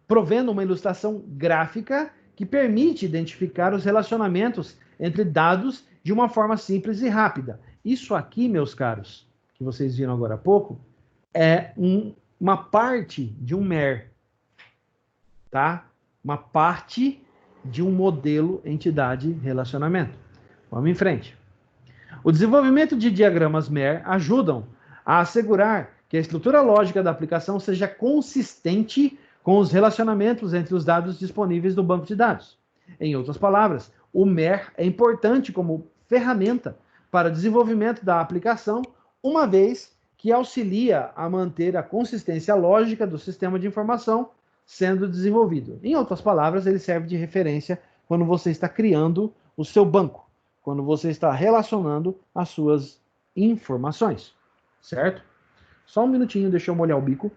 provendo uma ilustração gráfica que permite identificar os relacionamentos entre dados de uma forma simples e rápida. Isso aqui, meus caros, que vocês viram agora há pouco, é uma parte de um MER, tá? Uma parte de um modelo, entidade, relacionamento. Vamos em frente. O desenvolvimento de diagramas MER ajudam a assegurar que a estrutura lógica da aplicação seja consistente com os relacionamentos entre os dados disponíveis no banco de dados. Em outras palavras, o MER é importante como ferramenta para o desenvolvimento da aplicação, uma vez que auxilia a manter a consistência lógica do sistema de informação sendo desenvolvido. Em outras palavras, ele serve de referência quando você está criando o seu banco, quando você está relacionando as suas informações, certo? Só um minutinho, deixa eu molhar o bico.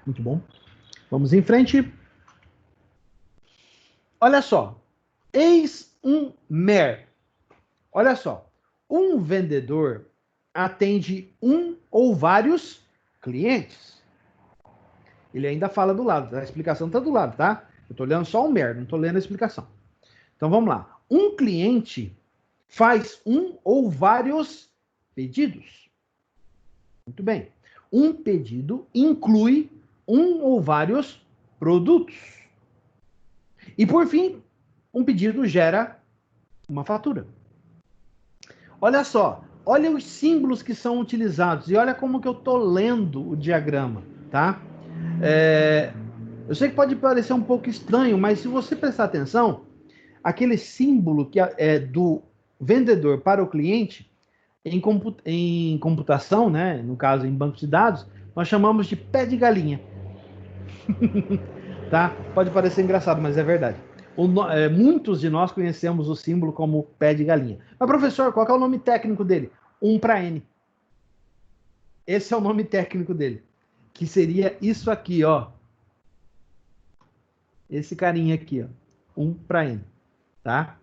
Muito bom. Vamos em frente. Olha só. Eis um MER. Olha só. Um vendedor atende um ou vários clientes. Ele ainda fala do lado. A explicação está do lado, tá? Eu estou lendo só o MER, não estou lendo a explicação. Então vamos lá. Um cliente faz um ou vários pedidos. Muito bem. Um pedido inclui um ou vários produtos. E por fim, um pedido gera uma fatura. Olha só, olha os símbolos que são utilizados e olha como que eu estou lendo o diagrama, tá? Eu sei que pode parecer um pouco estranho, mas se você prestar atenção, aquele símbolo que é do vendedor para o cliente, em computação, né, no caso em banco de dados, nós chamamos de pé de galinha. Tá? Pode parecer engraçado, mas é verdade. Muitos de nós conhecemos o símbolo como pé de galinha. Mas, professor, qual é o nome técnico dele? 1 para N. Esse é o nome técnico dele. Que seria isso aqui, ó. Esse carinha aqui, ó. 1 para N. Tá?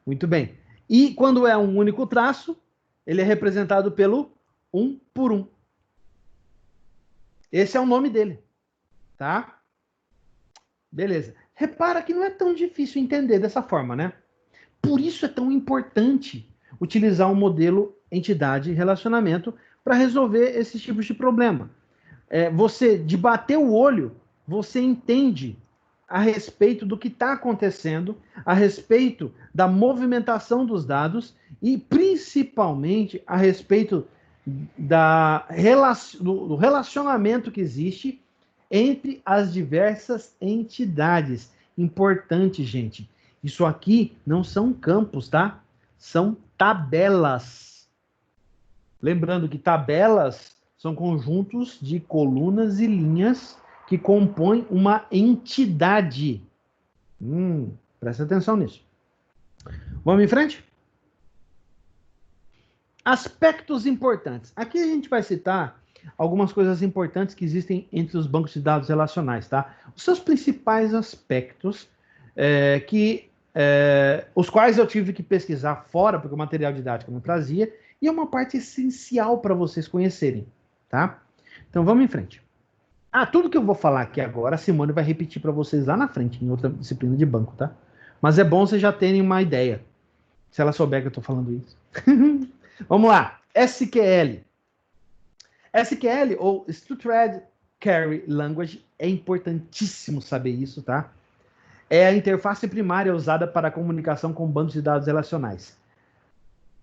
Muito bem. E quando é um único traço, ele é representado pelo 1 por 1. Esse é o nome dele. Tá? Beleza. Repara que não é tão difícil entender dessa forma, né? Por isso é tão importante utilizar um modelo entidade relacionamento para resolver esses tipos de problema. Você, de bater o olho, você entende a respeito do que está acontecendo, a respeito da movimentação dos dados e, principalmente, a respeito do relacionamento que existe entre as diversas entidades. Importante, gente. Isso aqui não são campos, tá? São tabelas. Lembrando que tabelas são conjuntos de colunas e linhas que compõem uma entidade. Presta atenção nisso. Vamos em frente? Aspectos importantes. Aqui a gente vai citar algumas coisas importantes que existem entre os bancos de dados relacionais, tá? Os seus principais aspectos, os quais eu tive que pesquisar fora, porque o material didático não trazia, e é uma parte essencial para vocês conhecerem, tá? Então vamos em frente. Tudo que eu vou falar aqui agora, a Simone vai repetir para vocês lá na frente, em outra disciplina de banco, tá? Mas é bom vocês já terem uma ideia, se ela souber que eu estou falando isso. Vamos lá. SQL. SQL, ou Structured Query Language, é importantíssimo saber isso, tá? É a interface primária usada para a comunicação com bancos de dados relacionais.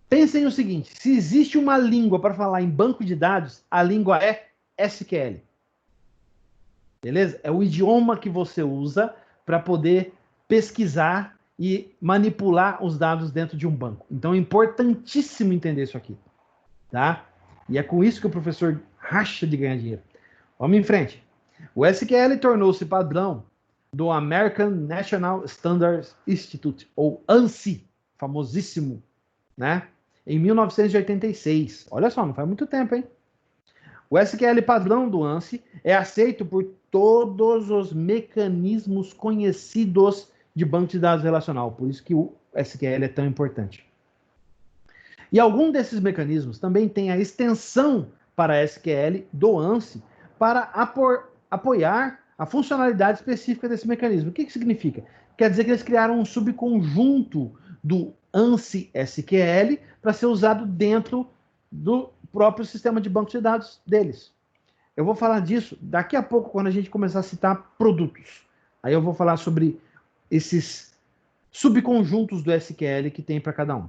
Pensem o seguinte, se existe uma língua para falar em banco de dados, a língua é SQL. Beleza? É o idioma que você usa para poder pesquisar e manipular os dados dentro de um banco. Então é importantíssimo entender isso aqui, tá? E é com isso que o professor racha de ganhar dinheiro. Vamos em frente. O SQL tornou-se padrão do American National Standards Institute, ou ANSI, famosíssimo, né? Em 1986. Olha só, não faz muito tempo, hein? O SQL padrão do ANSI é aceito por todos os mecanismos conhecidos de banco de dados relacional, por isso que o SQL é tão importante. E algum desses mecanismos também tem a extensão para SQL do ANSI para apoiar a funcionalidade específica desse mecanismo. O que significa? Quer dizer que eles criaram um subconjunto do ANSI SQL para ser usado dentro do próprio sistema de banco de dados deles. Eu vou falar disso daqui a pouco, quando a gente começar a citar produtos. Aí eu vou falar sobre esses subconjuntos do SQL que tem para cada um.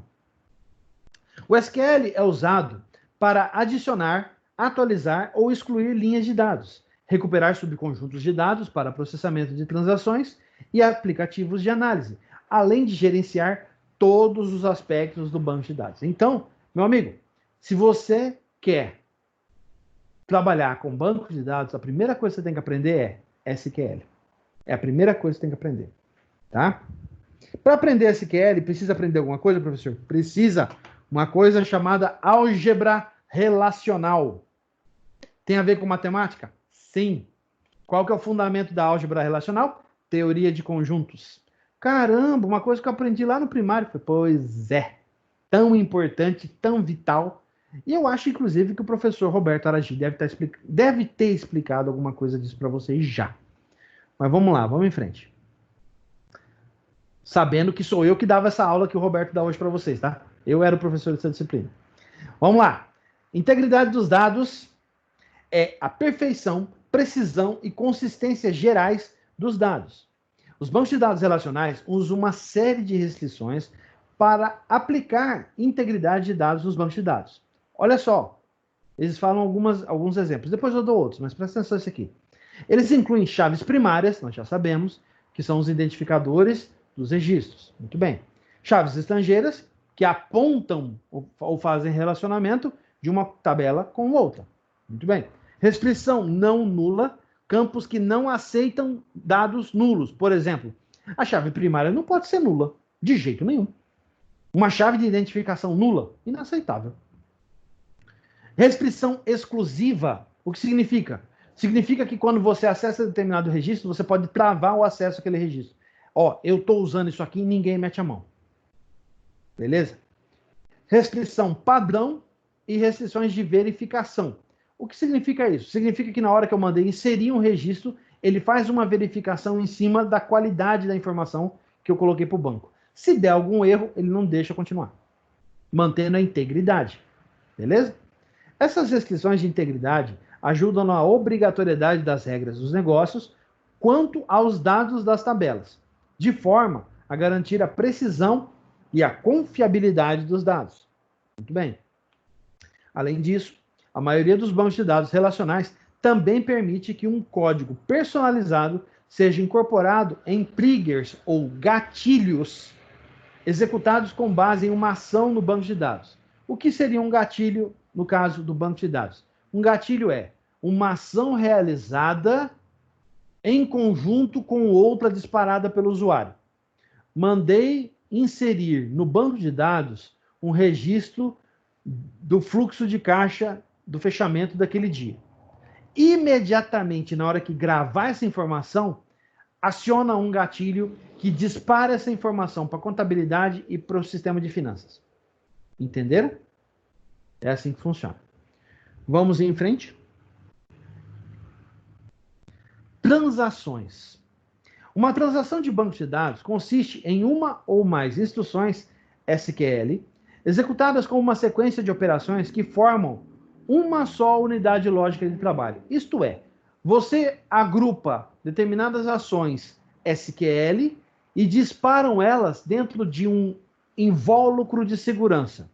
O SQL é usado para adicionar, atualizar ou excluir linhas de dados, recuperar subconjuntos de dados para processamento de transações e aplicativos de análise, além de gerenciar todos os aspectos do banco de dados. Então, meu amigo, se você quer trabalhar com banco de dados, a primeira coisa que você tem que aprender é SQL. É a primeira coisa que você tem que aprender, tá? Para aprender SQL, precisa aprender alguma coisa, professor? Precisa. Uma coisa chamada álgebra relacional. Tem a ver com matemática? Sim. Qual que é o fundamento da álgebra relacional? Teoria de conjuntos. Caramba, uma coisa que eu aprendi lá no primário. Pois é. Tão importante, tão vital. E eu acho, inclusive, que o professor Roberto Aragi deve ter explicado alguma coisa disso para vocês já. Mas vamos lá, vamos em frente. Sabendo que sou eu que dava essa aula que o Roberto dá hoje para vocês, tá? Eu era o professor dessa disciplina. Vamos lá. Integridade dos dados é a perfeição, precisão e consistência gerais dos dados. Os bancos de dados relacionais usam uma série de restrições para aplicar integridade de dados nos bancos de dados. Olha só, eles falam alguns exemplos, depois eu dou outros, mas presta atenção nisso aqui. Eles incluem chaves primárias, nós já sabemos, que são os identificadores dos registros. Muito bem. Chaves estrangeiras, que apontam ou fazem relacionamento de uma tabela com outra. Muito bem. Restrição não nula, campos que não aceitam dados nulos. Por exemplo, a chave primária não pode ser nula, de jeito nenhum. Uma chave de identificação nula, inaceitável. Restrição exclusiva, o que significa? Significa que quando você acessa determinado registro, você pode travar o acesso àquele registro. Ó, eu estou usando isso aqui e ninguém mete a mão. Beleza? Restrição padrão e restrições de verificação. O que significa isso? Significa que na hora que eu mandei inserir um registro, ele faz uma verificação em cima da qualidade da informação que eu coloquei para o banco. Se der algum erro, ele não deixa continuar, mantendo a integridade. Beleza? Essas restrições de integridade ajudam na obrigatoriedade das regras dos negócios quanto aos dados das tabelas, de forma a garantir a precisão e a confiabilidade dos dados. Muito bem. Além disso, a maioria dos bancos de dados relacionais também permite que um código personalizado seja incorporado em triggers ou gatilhos executados com base em uma ação no banco de dados. O que seria um gatilho no caso do banco de dados? Um gatilho é uma ação realizada em conjunto com outra disparada pelo usuário. Mandei inserir no banco de dados um registro do fluxo de caixa do fechamento daquele dia. Imediatamente, na hora que gravar essa informação, aciona um gatilho que dispara essa informação para a contabilidade e para o sistema de finanças. Entenderam? É assim que funciona. Vamos em frente. Transações. Uma transação de banco de dados consiste em uma ou mais instruções SQL executadas com uma sequência de operações que formam uma só unidade lógica de trabalho. Isto é, você agrupa determinadas ações SQL e disparam elas dentro de um invólucro de segurança.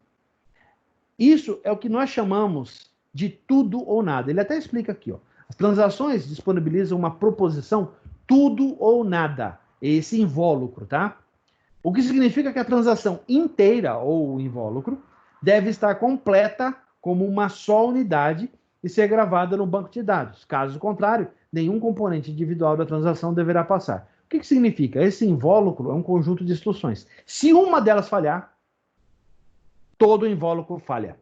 Isso é o que nós chamamos de tudo ou nada. Ele até explica aqui, ó. As transações disponibilizam uma proposição tudo ou nada, esse invólucro, tá? O que significa que a transação inteira, ou invólucro, deve estar completa como uma só unidade e ser gravada no banco de dados. Caso contrário, nenhum componente individual da transação deverá passar. O que significa? Esse invólucro é um conjunto de instruções. Se uma delas falhar, todo o invólucro falha.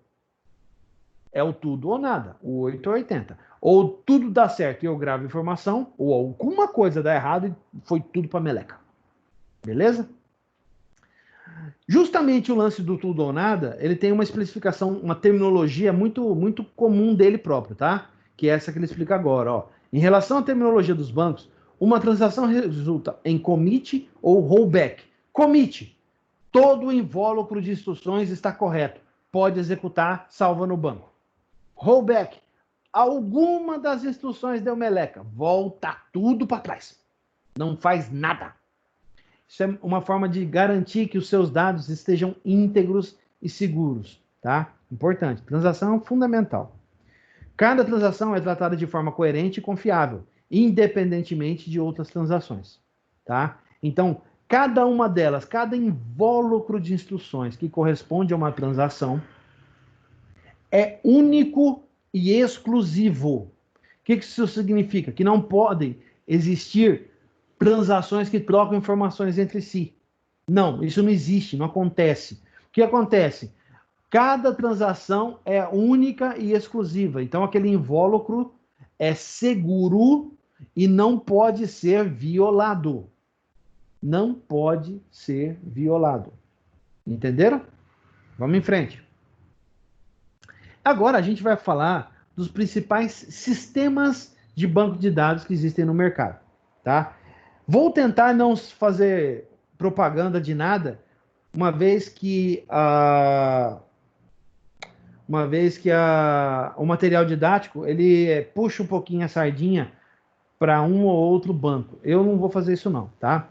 É o tudo ou nada, o 8 ou 80. Ou tudo dá certo e eu gravo informação, ou alguma coisa dá errado e foi tudo para meleca. Beleza? Justamente o lance do tudo ou nada, ele tem uma especificação, uma terminologia muito comum dele próprio, tá? Que é essa que ele explica agora, ó. Em relação à terminologia dos bancos, uma transação resulta em commit ou rollback. Commit, todo o invólucro de instruções está correto, pode executar, salva no banco. Rollback, alguma das instruções deu meleca, volta tudo para trás, não faz nada. Isso é uma forma de garantir que os seus dados estejam íntegros e seguros, tá? Importante. Transação é fundamental. Cada transação é tratada de forma coerente e confiável, independentemente de outras transações, tá? Então, cada uma delas, cada invólucro de instruções que corresponde a uma transação é único e exclusivo. O que isso significa? Que não podem existir transações que trocam informações entre si. Não, isso não existe, não acontece. O que acontece? Cada transação é única e exclusiva. Então, aquele invólucro é seguro e não pode ser violado. Não pode ser violado. Entenderam? Vamos em frente. Agora a gente vai falar dos principais sistemas de banco de dados que existem no mercado, tá? Vou tentar não fazer propaganda de nada, uma vez que o material didático ele puxa um pouquinho a sardinha para um ou outro banco. Eu não vou fazer isso não, tá?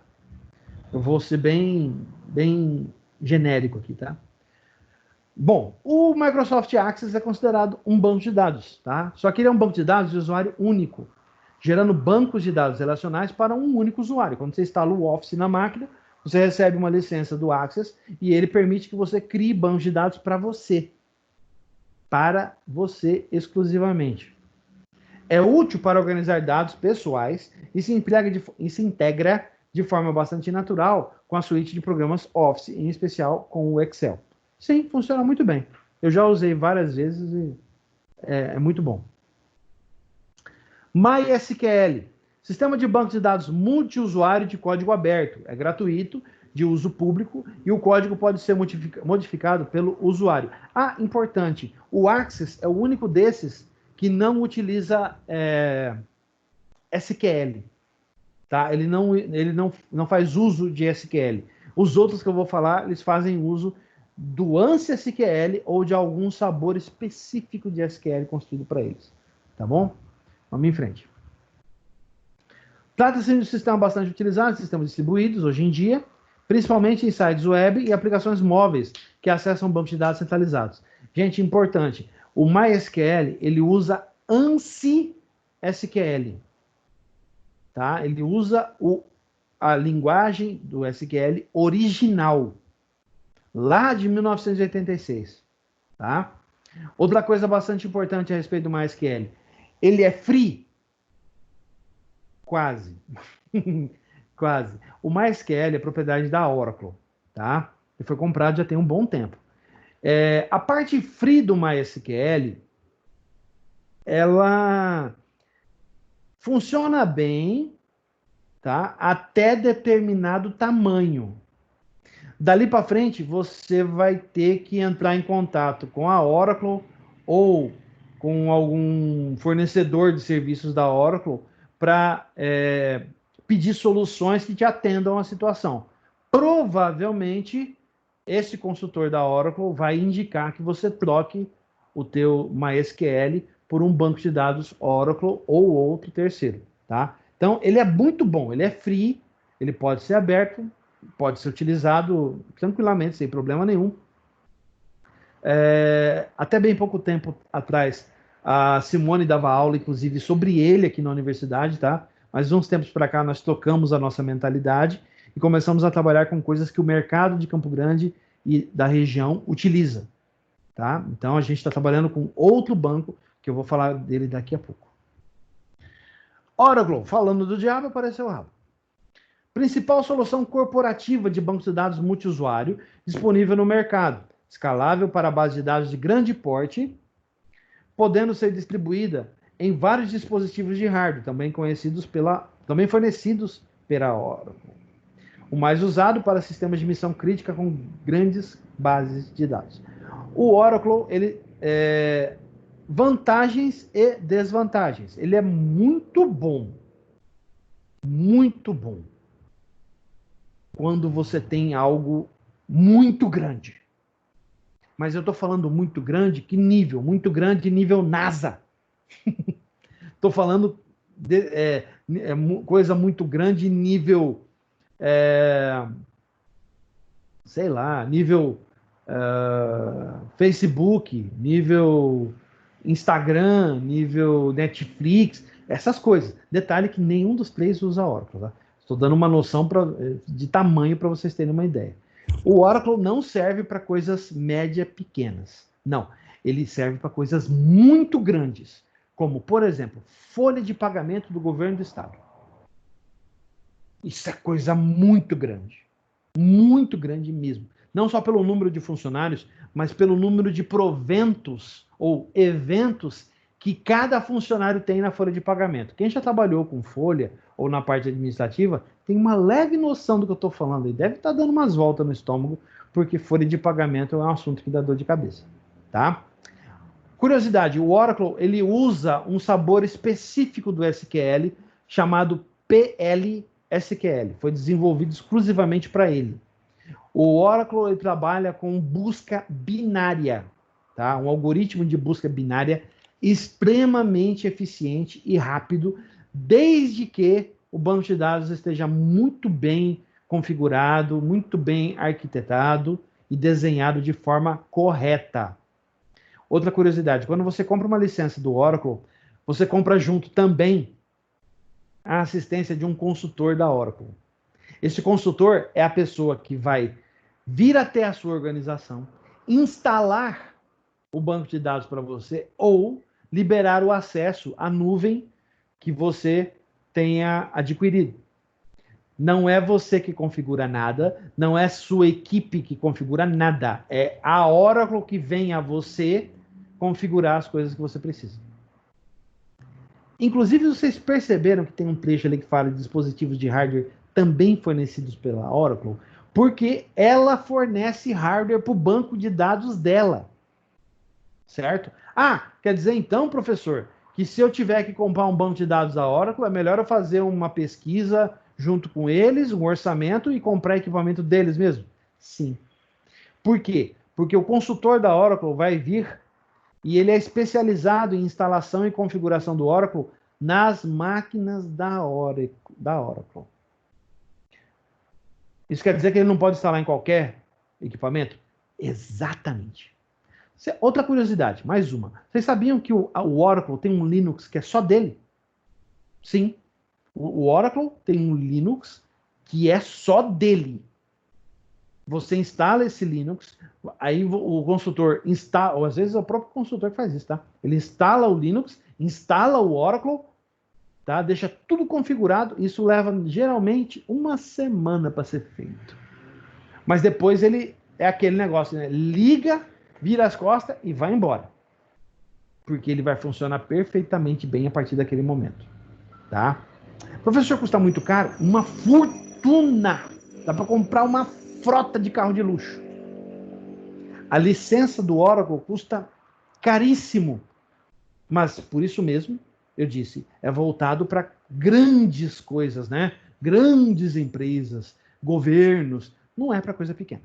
Eu vou ser bem genérico aqui, tá? Bom, o Microsoft Access é considerado um banco de dados, tá? Só que ele é um banco de dados de usuário único, gerando bancos de dados relacionais para um único usuário. Quando você instala o Office na máquina, você recebe uma licença do Access e ele permite que você crie bancos de dados para você exclusivamente. É útil para organizar dados pessoais e se integra de forma bastante natural com a suíte de programas Office, em especial com o Excel. Sim, funciona muito bem. Eu já usei várias vezes e é muito bom. MySQL, sistema de banco de dados multiusuário de código aberto. É gratuito, de uso público, e o código pode ser modificado pelo usuário. Ah, importante, o Access é o único desses que não utiliza SQL. Tá? Ele não faz uso de SQL. Os outros que eu vou falar, eles fazem uso do ANSI SQL ou de algum sabor específico de SQL construído para eles. Tá bom? Vamos em frente. Trata-se de um sistema bastante utilizado, sistemas distribuídos hoje em dia, principalmente em sites web e aplicações móveis que acessam bancos de dados centralizados. Gente, importante, o MySQL, ele usa ANSI SQL. Tá? Ele usa a linguagem do SQL original, lá de 1986. Tá? Outra coisa bastante importante a respeito do MySQL, ele é free? Quase. Quase. O MySQL é propriedade da Oracle, tá? Ele foi comprado já tem um bom tempo. A parte free do MySQL, ela funciona bem, tá? Até determinado tamanho. Dali para frente, você vai ter que entrar em contato com a Oracle ou com algum fornecedor de serviços da Oracle para pedir soluções que te atendam à situação. Provavelmente, esse consultor da Oracle vai indicar que você troque o teu MySQL por um banco de dados Oracle ou outro terceiro, tá? Então, ele é muito bom, ele é free, ele pode ser aberto, pode ser utilizado tranquilamente, sem problema nenhum. Até bem pouco tempo atrás, a Simone dava aula, inclusive, sobre ele aqui na universidade, tá? Mas uns tempos para cá nós trocamos a nossa mentalidade e começamos a trabalhar com coisas que o mercado de Campo Grande e da região utiliza, tá? Então a gente está trabalhando com outro banco que eu vou falar dele daqui a pouco. Oracle, falando do diabo, apareceu o rabo. Principal solução corporativa de banco de dados multiusuário disponível no mercado, escalável para base de dados de grande porte, podendo ser distribuída em vários dispositivos de hardware, também fornecidos pela Oracle. O mais usado para sistemas de missão crítica com grandes bases de dados. O Oracle, vantagens e desvantagens. Ele é muito bom. Muito bom. Quando você tem algo muito grande. Mas eu estou falando muito grande, que nível? Muito grande, nível NASA. Estou falando de coisa muito grande, nível, sei lá, nível Facebook, nível Instagram, nível Netflix, essas coisas. Detalhe que nenhum dos três usa Oracle, tá? Estou dando uma noção de tamanho para vocês terem uma ideia. O Oracle não serve para coisas média pequenas. Não. Ele serve para coisas muito grandes. Como, por exemplo, folha de pagamento do governo do estado. Isso é coisa muito grande. Muito grande mesmo. Não só pelo número de funcionários, mas pelo número de proventos ou eventos que cada funcionário tem na folha de pagamento. Quem já trabalhou com folha ou na parte administrativa tem uma leve noção do que eu estou falando e deve estar dando umas voltas no estômago, porque folha de pagamento é um assunto que dá dor de cabeça, tá? Curiosidade, o Oracle ele usa um sabor específico do SQL chamado PL-SQL. Foi desenvolvido exclusivamente para ele. O Oracle ele trabalha com busca binária, tá? Um algoritmo de busca binária extremamente eficiente e rápido, desde que o banco de dados esteja muito bem configurado, muito bem arquitetado e desenhado de forma correta. Outra curiosidade, quando você compra uma licença do Oracle, você compra junto também a assistência de um consultor da Oracle. Esse consultor é a pessoa que vai vir até a sua organização, instalar o banco de dados para você ou liberar o acesso à nuvem que você tenha adquirido. Não é você que configura nada, não é sua equipe que configura nada, é a Oracle que vem a você configurar as coisas que você precisa. Inclusive, vocês perceberam que tem um trecho ali que fala de dispositivos de hardware também fornecidos pela Oracle, porque ela fornece hardware para o banco de dados dela. Certo? Ah, quer dizer então, professor, que se eu tiver que comprar um banco de dados da Oracle, é melhor eu fazer uma pesquisa junto com eles, um orçamento e comprar equipamento deles mesmo? Sim. Por quê? Porque o consultor da Oracle vai vir e ele é especializado em instalação e configuração do Oracle nas máquinas da Oracle. Isso quer dizer que ele não pode instalar em qualquer equipamento? Exatamente. Outra curiosidade, mais uma. Vocês sabiam que o Oracle tem um Linux que é só dele? Sim. O Oracle tem um Linux que é só dele. Você instala esse Linux, aí o consultor instala, ou às vezes é o próprio consultor que faz isso, tá? Ele instala o Linux, instala o Oracle, tá? Deixa tudo configurado. Isso leva geralmente uma semana para ser feito. Mas depois ele é aquele negócio, né? Liga, vira as costas e vai embora. Porque ele vai funcionar perfeitamente bem a partir daquele momento. Tá? Professor, custa muito caro? Uma fortuna! Dá para comprar uma frota de carro de luxo. A licença do Oracle custa caríssimo. Mas, por isso mesmo, eu disse, é voltado para grandes coisas, né? Grandes empresas, governos. Não é para coisa pequena.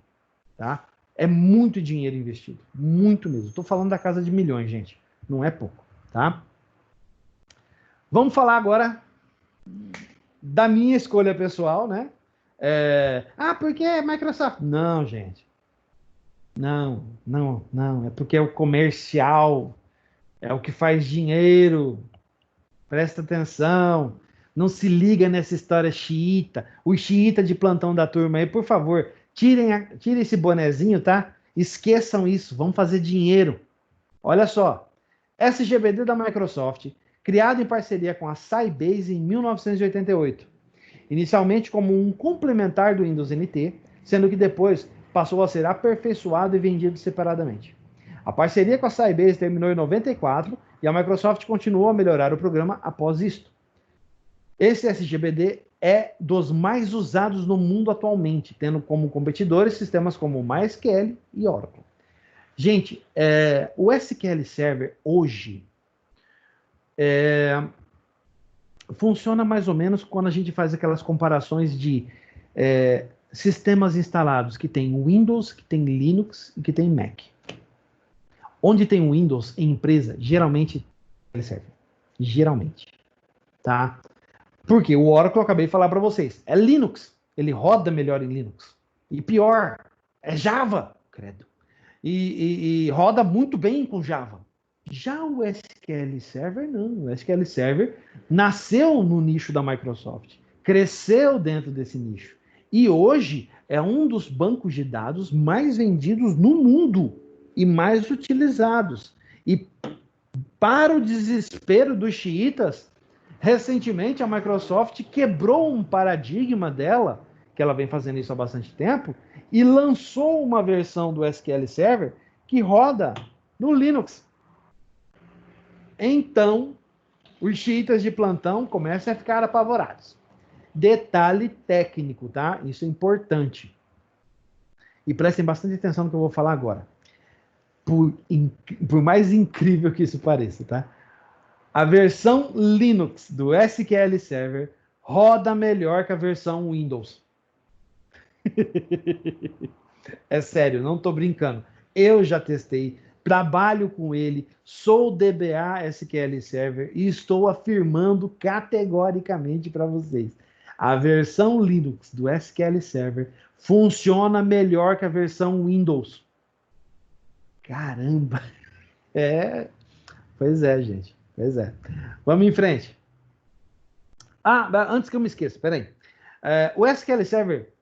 Tá? É muito dinheiro investido, muito mesmo. Estou falando da casa de milhões, gente. Não é pouco, tá? Vamos falar agora da minha escolha pessoal, né? Porque é Microsoft. Não, gente. Não, não, não. É porque é o comercial, é o que faz dinheiro. Presta atenção. Não se liga nessa história xiita. O xiita de plantão da turma aí, por favor, tirem esse bonezinho, tá? Esqueçam isso. Vamos fazer dinheiro. Olha só. SGBD da Microsoft, criado em parceria com a Sybase em 1988. Inicialmente como um complementar do Windows NT, sendo que depois passou a ser aperfeiçoado e vendido separadamente. A parceria com a Sybase terminou em 94 e a Microsoft continuou a melhorar o programa após isto. Esse SGBD é dos mais usados no mundo atualmente, tendo como competidores sistemas como MySQL e Oracle. Gente, o SQL Server hoje funciona mais ou menos quando a gente faz aquelas comparações de sistemas instalados que tem Windows, que tem Linux e que tem Mac. Onde tem Windows em empresa, geralmente ele serve. Geralmente. Tá? Porque o Oracle eu acabei de falar para vocês. É Linux. Ele roda melhor em Linux. E pior, é Java. Credo. E roda muito bem com Java. Já o SQL Server, não. O SQL Server nasceu no nicho da Microsoft. Cresceu dentro desse nicho. E hoje é um dos bancos de dados mais vendidos no mundo e mais utilizados. E para o desespero dos xiitas, recentemente a Microsoft quebrou um paradigma dela, que ela vem fazendo isso há bastante tempo, e lançou uma versão do SQL Server que roda no Linux. Então, os xiitas de plantão começam a ficar apavorados. Detalhe técnico, tá? Isso é importante. E prestem bastante atenção no que eu vou falar agora. Por mais incrível que isso pareça, tá? A versão Linux do SQL Server roda melhor que a versão Windows. É sério, não estou brincando. Eu já testei, trabalho com ele, sou DBA SQL Server e estou afirmando categoricamente para vocês. A versão Linux do SQL Server funciona melhor que a versão Windows. Caramba! Pois é, gente. Pois é. Vamos em frente. Antes que eu me esqueça, peraí. O SQL Server,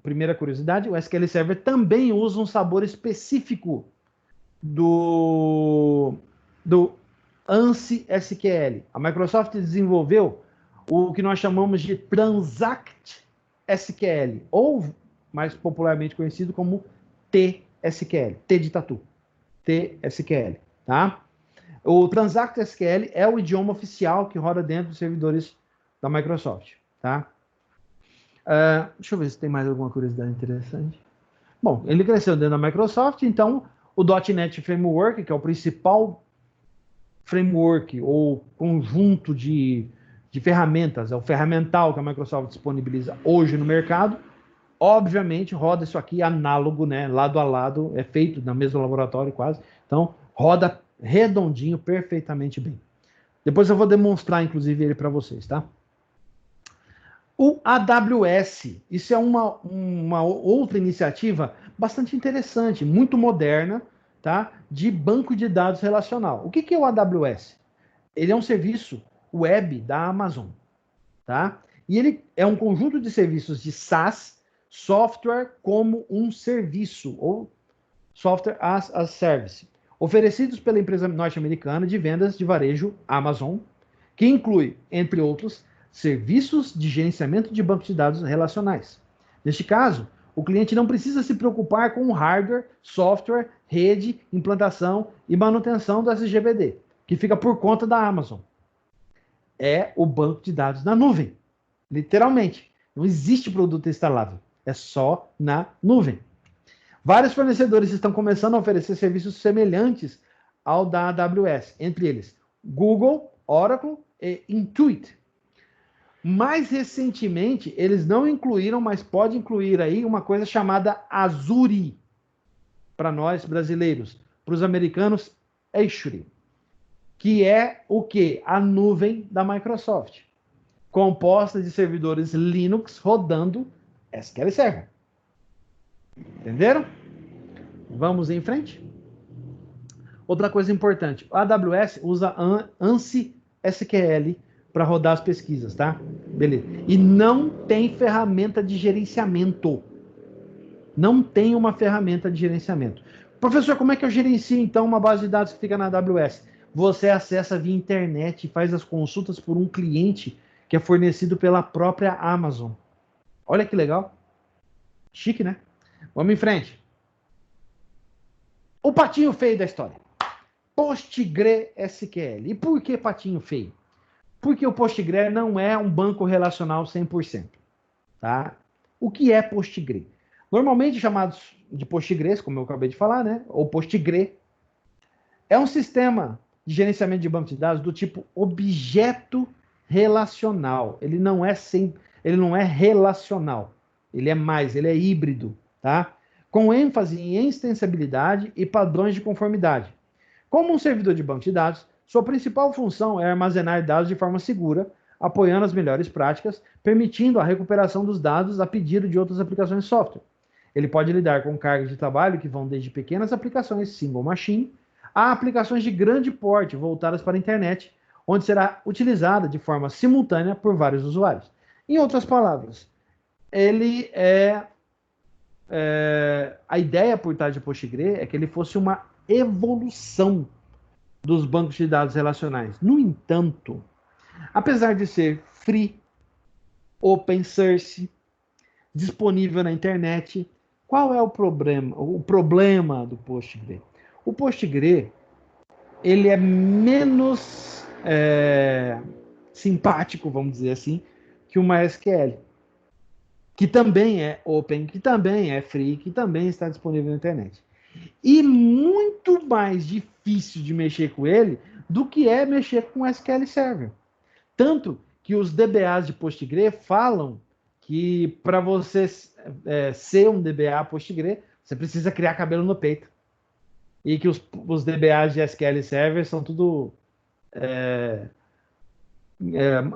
primeira curiosidade, o SQL Server também usa um sabor específico do ANSI SQL. A Microsoft desenvolveu o que nós chamamos de Transact SQL, ou mais popularmente conhecido como TSQL, T de Tatu, TSQL, tá? O Transact SQL é o idioma oficial que roda dentro dos servidores da Microsoft, tá? Deixa eu ver se tem mais alguma curiosidade interessante. Bom, ele cresceu dentro da Microsoft, então o .NET Framework, que é o principal framework ou conjunto de ferramentas, é o ferramental que a Microsoft disponibiliza hoje no mercado, obviamente roda isso aqui análogo, né, lado a lado, é feito no mesmo laboratório quase, então roda redondinho, perfeitamente bem. Depois eu vou demonstrar, inclusive, ele para vocês, tá? O AWS, isso é uma outra iniciativa bastante interessante, muito moderna, tá? De banco de dados relacional. O que é o AWS? Ele é um serviço web da Amazon, tá? E ele é um conjunto de serviços de SaaS, software como um serviço, ou software as a service, oferecidos pela empresa norte-americana de vendas de varejo Amazon, que inclui, entre outros, serviços de gerenciamento de bancos de dados relacionais. Neste caso, o cliente não precisa se preocupar com o hardware, software, rede, implantação e manutenção do SGBD, que fica por conta da Amazon. É o banco de dados na nuvem, literalmente. Não existe produto instalável, é só na nuvem. Vários fornecedores estão começando a oferecer serviços semelhantes ao da AWS, entre eles Google, Oracle e Intuit. Mais recentemente, eles não incluíram, mas pode incluir aí uma coisa chamada Azure, para nós brasileiros. Para os americanos, Azure, que é o que? A nuvem da Microsoft, composta de servidores Linux rodando SQL Server. Entenderam? Vamos em frente? Outra coisa importante, a AWS usa ANSI SQL para rodar as pesquisas, tá? Beleza. E não tem ferramenta de gerenciamento. Não tem uma ferramenta de gerenciamento. Professor, como é que eu gerencio, então, uma base de dados que fica na AWS? Você acessa via internet e faz as consultas por um cliente que é fornecido pela própria Amazon. Olha que legal. Chique, né? Vamos em frente. O patinho feio da história. PostgreSQL. E por que patinho feio? Porque o Postgre não é um banco relacional 100%. Tá? O que é Postgre? Normalmente chamados de Postgres, como eu acabei de falar, né? Ou Postgre, é um sistema de gerenciamento de banco de dados do tipo objeto relacional. Ele não é relacional. Ele é mais, ele é híbrido, tá? Com ênfase em extensibilidade e padrões de conformidade. Como um servidor de banco de dados, sua principal função é armazenar dados de forma segura, apoiando as melhores práticas, permitindo a recuperação dos dados a pedido de outras aplicações de software. Ele pode lidar com cargas de trabalho que vão desde pequenas aplicações single machine a aplicações de grande porte voltadas para a internet, onde será utilizada de forma simultânea por vários usuários. Em outras palavras, ele a ideia por trás de Postgre é que ele fosse uma evolução dos bancos de dados relacionais. No entanto, apesar de ser free, open source, disponível na internet, qual é o problema? O problema do Postgre? O Postgre, ele é menos simpático, vamos dizer assim, que o MySQL, que também é open, que também é free, que também está disponível na internet. E muito mais difícil de mexer com ele do que é mexer com o SQL Server. Tanto que os DBAs de Postgre falam que para você ser um DBA Postgre, você precisa criar cabelo no peito. E que os DBAs de SQL Server são tudo...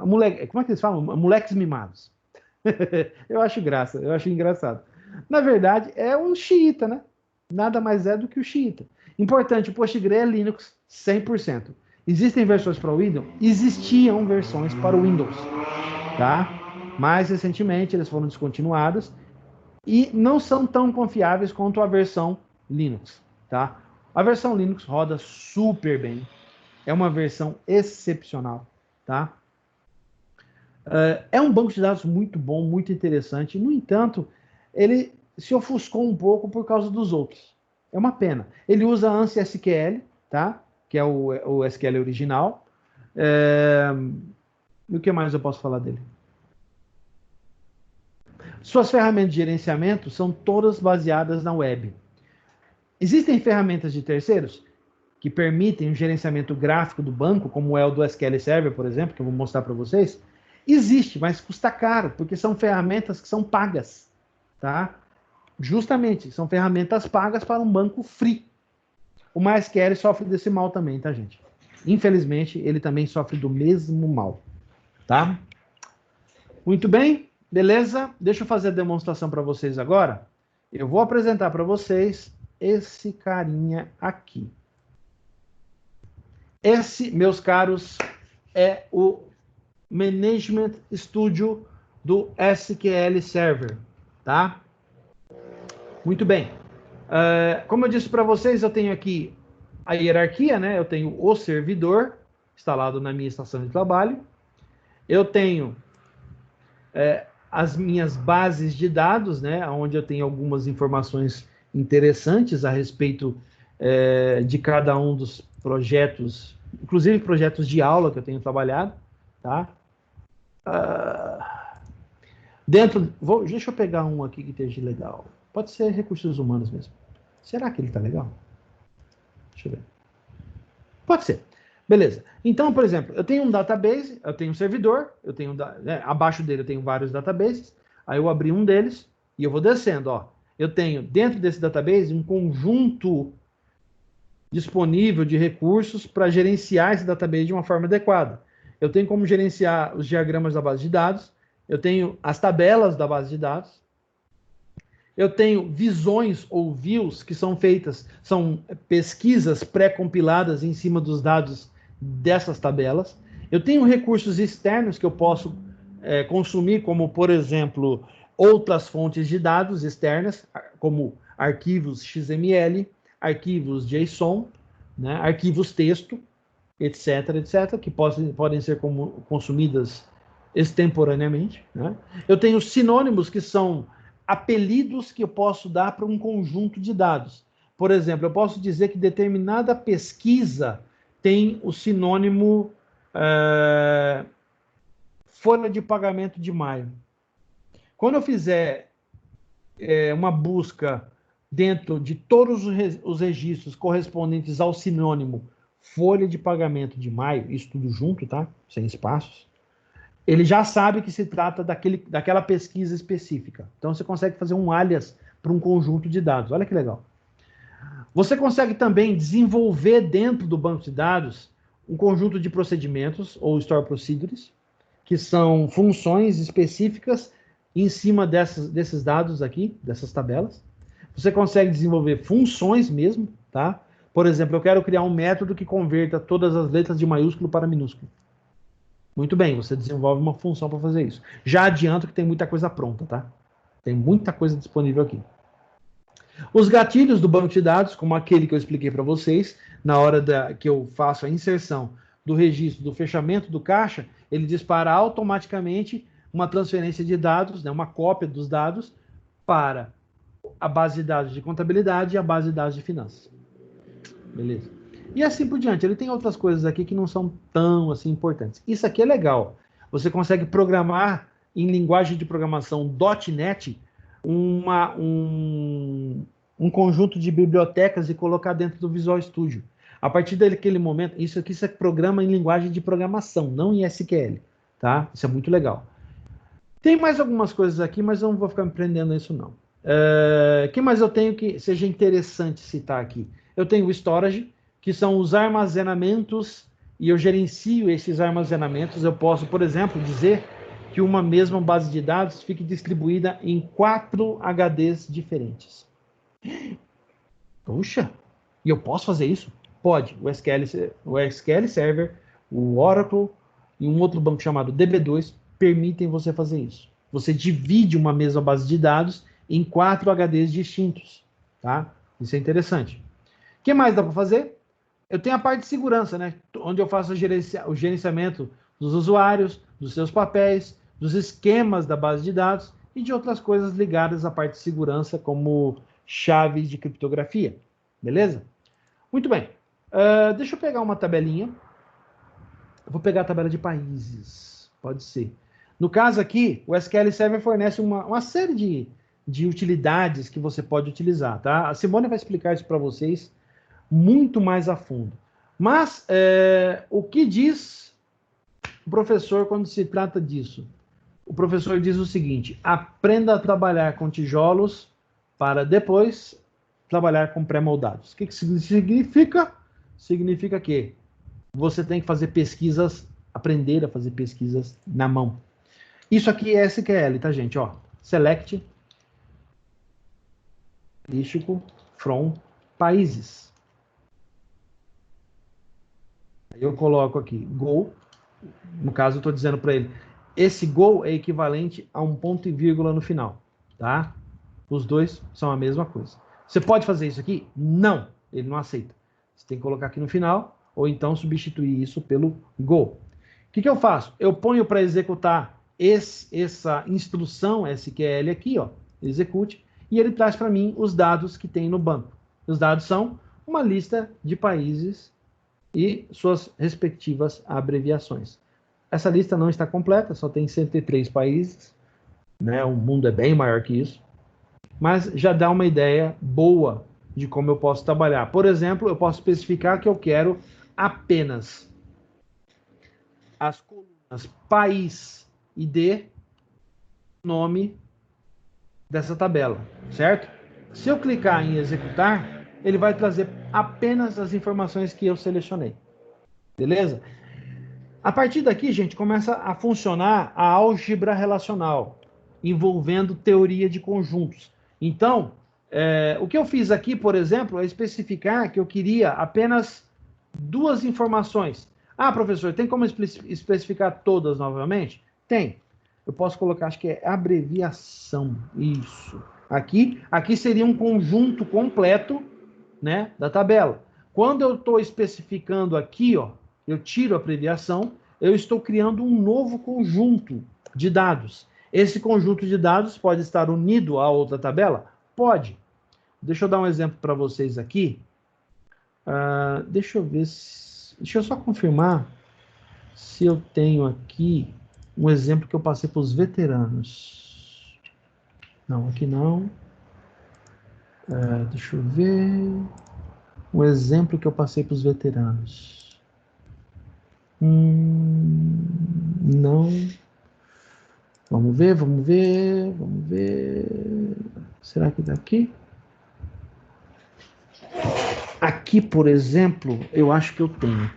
moleque, como é que eles falam? Moleques mimados. Eu acho engraçado. Na verdade, é um xiita, né? Nada mais é do que o xiita. Importante, o Postgre é Linux 100%. Existem versões para o Windows? Existiam versões para o Windows, tá? Mais recentemente, eles foram descontinuadas e não são tão confiáveis quanto a versão Linux, tá? A versão Linux roda super bem. É uma versão excepcional, tá? É um banco de dados muito bom, muito interessante. No entanto, ele se ofuscou um pouco por causa dos outros. É uma pena. Ele usa ANSI SQL, tá? Que é o SQL original. E o que mais eu posso falar dele? Suas ferramentas de gerenciamento são todas baseadas na web. Existem ferramentas de terceiros que permitem o gerenciamento gráfico do banco, como é o do SQL Server, por exemplo, que eu vou mostrar para vocês. Existe, mas custa caro, porque são ferramentas que são pagas, tá? Justamente, são ferramentas pagas para um banco free. O MySQL sofre desse mal também, tá, gente? Infelizmente, ele também sofre do mesmo mal, tá? Muito bem, beleza? Deixa eu fazer a demonstração para vocês agora. Eu vou apresentar para vocês esse carinha aqui. Esse, meus caros, é o Management Studio do SQL Server, tá? Muito bem. Como eu disse para vocês, eu tenho aqui a hierarquia, né? Eu tenho o servidor instalado na minha estação de trabalho. Eu tenho as minhas bases de dados, né? Onde eu tenho algumas informações interessantes a respeito de cada um dos projetos, inclusive projetos de aula que eu tenho trabalhado, tá? Deixa eu pegar um aqui que esteja legal. Pode ser recursos humanos mesmo. Será que ele está legal? Deixa eu ver. Pode ser. Beleza. Então, por exemplo, eu tenho um database, eu tenho um servidor, abaixo dele eu tenho vários databases, aí eu abri um deles e eu vou descendo, ó. Eu tenho dentro desse database um conjunto disponível de recursos para gerenciar esse database de uma forma adequada. Eu tenho como gerenciar os diagramas da base de dados, eu tenho as tabelas da base de dados, Eu tenho visões ou views que são feitas, são pesquisas pré-compiladas em cima dos dados dessas tabelas. Eu tenho recursos externos que eu posso consumir, como, por exemplo, outras fontes de dados externas, como arquivos XML, arquivos JSON, né, arquivos texto, etc., etc., que podem ser consumidas extemporaneamente. Né? Eu tenho sinônimos, que são apelidos que eu posso dar para um conjunto de dados. Por exemplo, eu posso dizer que determinada pesquisa tem o sinônimo folha de pagamento de maio. Quando eu fizer uma busca dentro de todos os registros correspondentes ao sinônimo folha de pagamento de maio, isso tudo junto, tá? Sem espaços, ele já sabe que se trata daquela pesquisa específica. Então, você consegue fazer um alias para um conjunto de dados. Olha que legal. Você consegue também desenvolver dentro do banco de dados um conjunto de procedimentos, ou store procedures, que são funções específicas em cima desses dados aqui, dessas tabelas. Você consegue desenvolver funções mesmo, tá? Por exemplo, eu quero criar um método que converta todas as letras de maiúsculo para minúsculo. Muito bem, você desenvolve uma função para fazer isso. Já adianto que tem muita coisa pronta, tá? Tem muita coisa disponível aqui. Os gatilhos do banco de dados, como aquele que eu expliquei para vocês, na hora que eu faço a inserção do registro do fechamento do caixa, ele dispara automaticamente uma transferência de dados, né, uma cópia dos dados, para a base de dados de contabilidade e a base de dados de finanças. Beleza? E assim por diante. Ele tem outras coisas aqui que não são tão assim importantes. Isso aqui é legal. Você consegue programar em linguagem de programação .NET um conjunto de bibliotecas e colocar dentro do Visual Studio. A partir daquele momento, isso aqui você programa em linguagem de programação, não em SQL. Tá? Isso é muito legal. Tem mais algumas coisas aqui, mas eu não vou ficar me prendendo a isso, não. O que mais eu tenho que seja interessante citar aqui? Eu tenho o storage, que são os armazenamentos, e eu gerencio esses armazenamentos. Eu posso, por exemplo, dizer que uma mesma base de dados fique distribuída em 4 HDs diferentes. Puxa, e eu posso fazer isso? Pode. O SQL Server, o Oracle e um outro banco chamado DB2 permitem você fazer isso. Você divide uma mesma base de dados em 4 HDs distintos. Tá? Isso é interessante. O que mais dá para fazer? Eu tenho a parte de segurança, né? Onde eu faço o gerenciamento dos usuários, dos seus papéis, dos esquemas da base de dados e de outras coisas ligadas à parte de segurança, como chaves de criptografia. Beleza? Muito bem. Deixa eu pegar uma tabelinha. Eu vou pegar a tabela de países. Pode ser. No caso aqui, o SQL Server fornece uma série de utilidades que você pode utilizar, tá? A Simone vai explicar isso para vocês muito mais a fundo. Mas o que diz o professor quando se trata disso? O professor diz o seguinte: aprenda a trabalhar com tijolos para depois trabalhar com pré-moldados. O que significa? Significa que você tem que fazer pesquisas, aprender a fazer pesquisas na mão. Isso aqui é SQL, tá, gente? Ó, select from países. Eu coloco aqui Go, no caso eu estou dizendo para ele, esse Go é equivalente a um ponto e vírgula no final, tá? Os dois são a mesma coisa. Você pode fazer isso aqui? Não, ele não aceita. Você tem que colocar aqui no final, ou então substituir isso pelo Go. O que eu faço? Eu ponho para executar essa instrução SQL aqui, ó, execute, e ele traz para mim os dados que tem no banco. Os dados são uma lista de países e suas respectivas abreviações. Essa lista não está completa, só tem 103 países, né? O mundo é bem maior que isso, mas já dá uma ideia boa de como eu posso trabalhar. Por exemplo, eu posso especificar que eu quero apenas as colunas país e nome dessa tabela, certo? Se eu clicar em executar, ele vai trazer apenas as informações que eu selecionei. Beleza? A partir daqui, gente, começa a funcionar a álgebra relacional, envolvendo teoria de conjuntos. Então, o que eu fiz aqui, por exemplo, é especificar que eu queria apenas 2 informações. Ah, professor, tem como especificar todas novamente? Tem. Eu posso colocar, acho que é abreviação. Isso. Aqui seria um conjunto completo, né, da tabela. Quando eu estou especificando aqui, ó, eu tiro a abreviação, eu estou criando um novo conjunto de dados. Esse conjunto de dados pode estar unido a outra tabela? Pode. Deixa eu dar um exemplo para vocês aqui. Deixa eu ver. Deixa eu só confirmar se eu tenho aqui um exemplo que eu passei para os veteranos. Não, aqui não. Deixa eu ver. Um exemplo que eu passei para os veteranos. Não. Vamos ver, vamos ver, vamos ver. Será que daqui? Aqui, por exemplo, eu acho que eu tenho.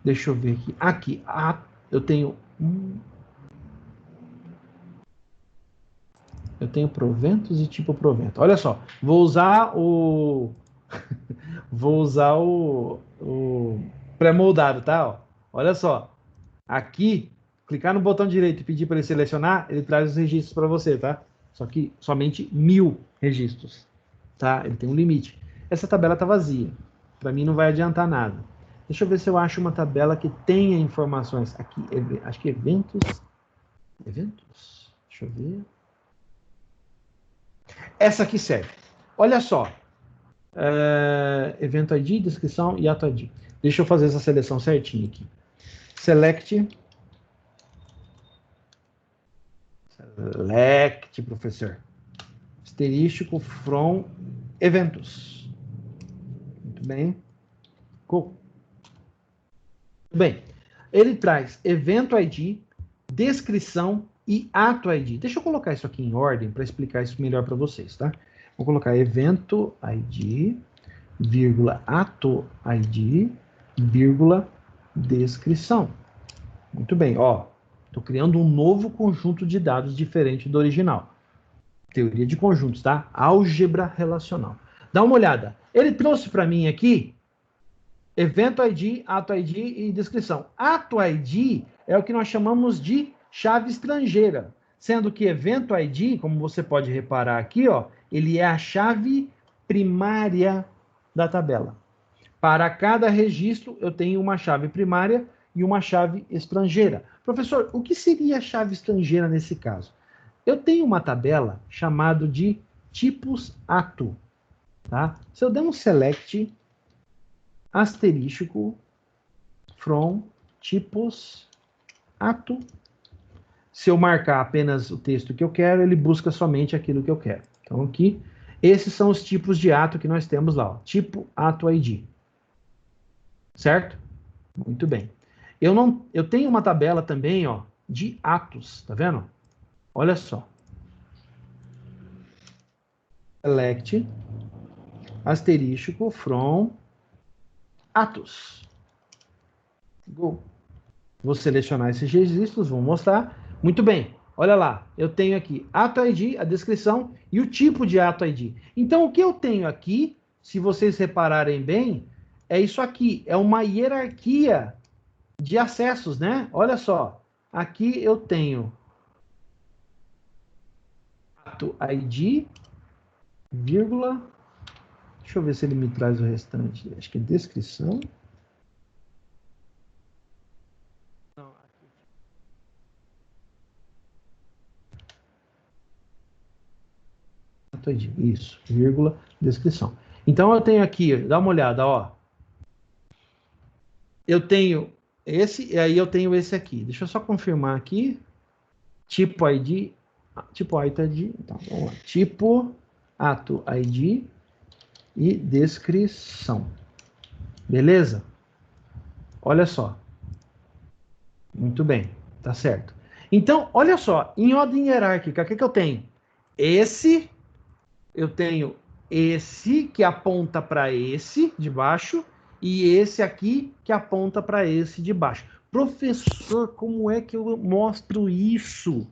Deixa eu ver aqui. Eu tenho eu tenho proventos e tipo provento. Olha só, vou usar o pré-moldado, tá? Ó, olha só. Aqui, clicar no botão direito e pedir para ele selecionar, ele traz os registros para você, tá? Só que somente 1000 registros, tá? Ele tem um limite. Essa tabela está vazia. Para mim não vai adiantar nada. Deixa eu ver se eu acho uma tabela que tenha informações. Aqui, acho que eventos. Eventos? Deixa eu ver. Essa aqui serve. Olha só. Evento ID, descrição e ato ID. Deixa eu fazer essa seleção certinha aqui. Select, professor. Asterístico from eventos. Muito bem. Cool. Muito bem. Ele traz evento ID, descrição e ato ID. Deixa eu colocar isso aqui em ordem para explicar isso melhor para vocês, tá? Vou colocar evento ID, vírgula, ato ID, vírgula, descrição. Muito bem, ó. Estou criando um novo conjunto de dados diferente do original. Teoria de conjuntos, tá? Álgebra relacional. Dá uma olhada. Ele trouxe para mim aqui evento ID, ato ID e descrição. Ato ID é o que nós chamamos de chave estrangeira, sendo que evento ID, como você pode reparar aqui, ó, ele é a chave primária da tabela. Para cada registro, eu tenho uma chave primária e uma chave estrangeira. Professor, o que seria a chave estrangeira nesse caso? Eu tenho uma tabela chamada de tipos ato. Tá? Se eu der um select asterístico from tipos ato, se eu marcar apenas o texto que eu quero, ele busca somente aquilo que eu quero. Então aqui, esses são os tipos de ato que nós temos lá. Ó. Tipo ato ID. Certo? Muito bem. Eu tenho uma tabela também, ó, de atos, tá vendo? Olha só. Select asterístico from atos. Go. Vou selecionar esses registros, vou mostrar. Muito bem. Olha lá, eu tenho aqui ato ID, a descrição e o tipo de ato ID. Então, o que eu tenho aqui, se vocês repararem bem, é isso aqui. É uma hierarquia de acessos, né? Olha só. Aqui eu tenho ato ID, vírgula. Deixa eu ver se ele me traz o restante. Acho que é descrição. Não, aqui. Ato ID, isso, vírgula, descrição. Então eu tenho aqui, dá uma olhada, ó. Eu tenho esse, e aí eu tenho esse aqui. Deixa eu só confirmar aqui. Tipo ID, tipo ato ID, então, vamos lá. Tipo ato ID e descrição. Beleza? Olha só. Muito bem, tá certo. Então, olha só, em ordem hierárquica, o que eu tenho? Eu tenho esse que aponta para esse de baixo e esse aqui que aponta para esse de baixo. Professor, como é que eu mostro isso?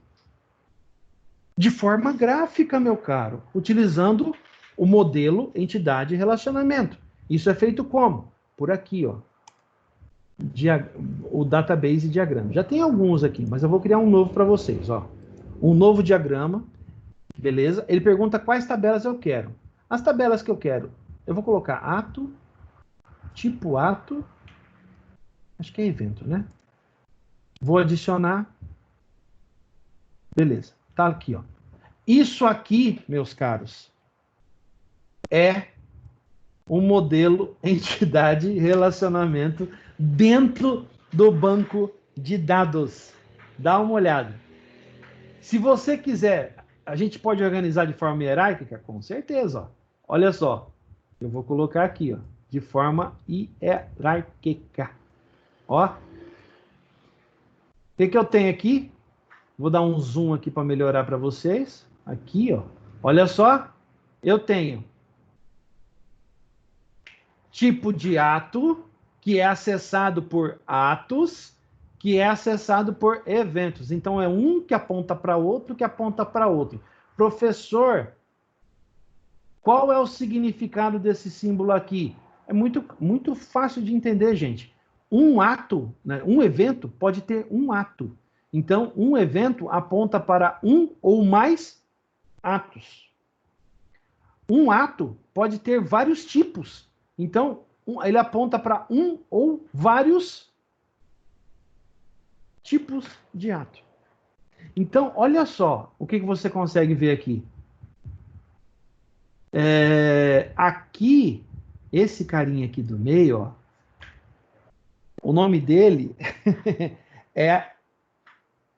De forma gráfica, meu caro, utilizando o modelo entidade relacionamento. Isso é feito como? Por aqui, ó. O database diagrama. Já tem alguns aqui, mas eu vou criar um novo para vocês, ó. Um novo diagrama, beleza? Ele pergunta quais tabelas eu quero. As tabelas que eu quero, eu vou colocar ato, tipo ato, acho que é evento, né? Vou adicionar, beleza. Tá aqui, ó. Isso aqui, meus caros, é um modelo entidade relacionamento dentro do banco de dados. Dá uma olhada. Se você quiser, a gente pode organizar de forma hierárquica? Com certeza. Ó. Olha só, eu vou colocar aqui, ó, de forma hierárquica. Ó, o que eu tenho aqui? Vou dar um zoom aqui para melhorar para vocês. Aqui, ó. Olha só, eu tenho tipo de ato, que é acessado por atos, que é acessado por eventos. Então, é um que aponta para outro, que aponta para outro. Professor, qual é o significado desse símbolo aqui? É muito fácil de entender, gente. Um ato, né, um evento pode ter um ato. Então, um evento aponta para um ou mais atos. Um ato pode ter vários tipos. Então, ele aponta para um ou vários tipos de ato. Então, olha só o que você consegue ver aqui. Aqui, esse carinha aqui do meio, ó, o nome dele é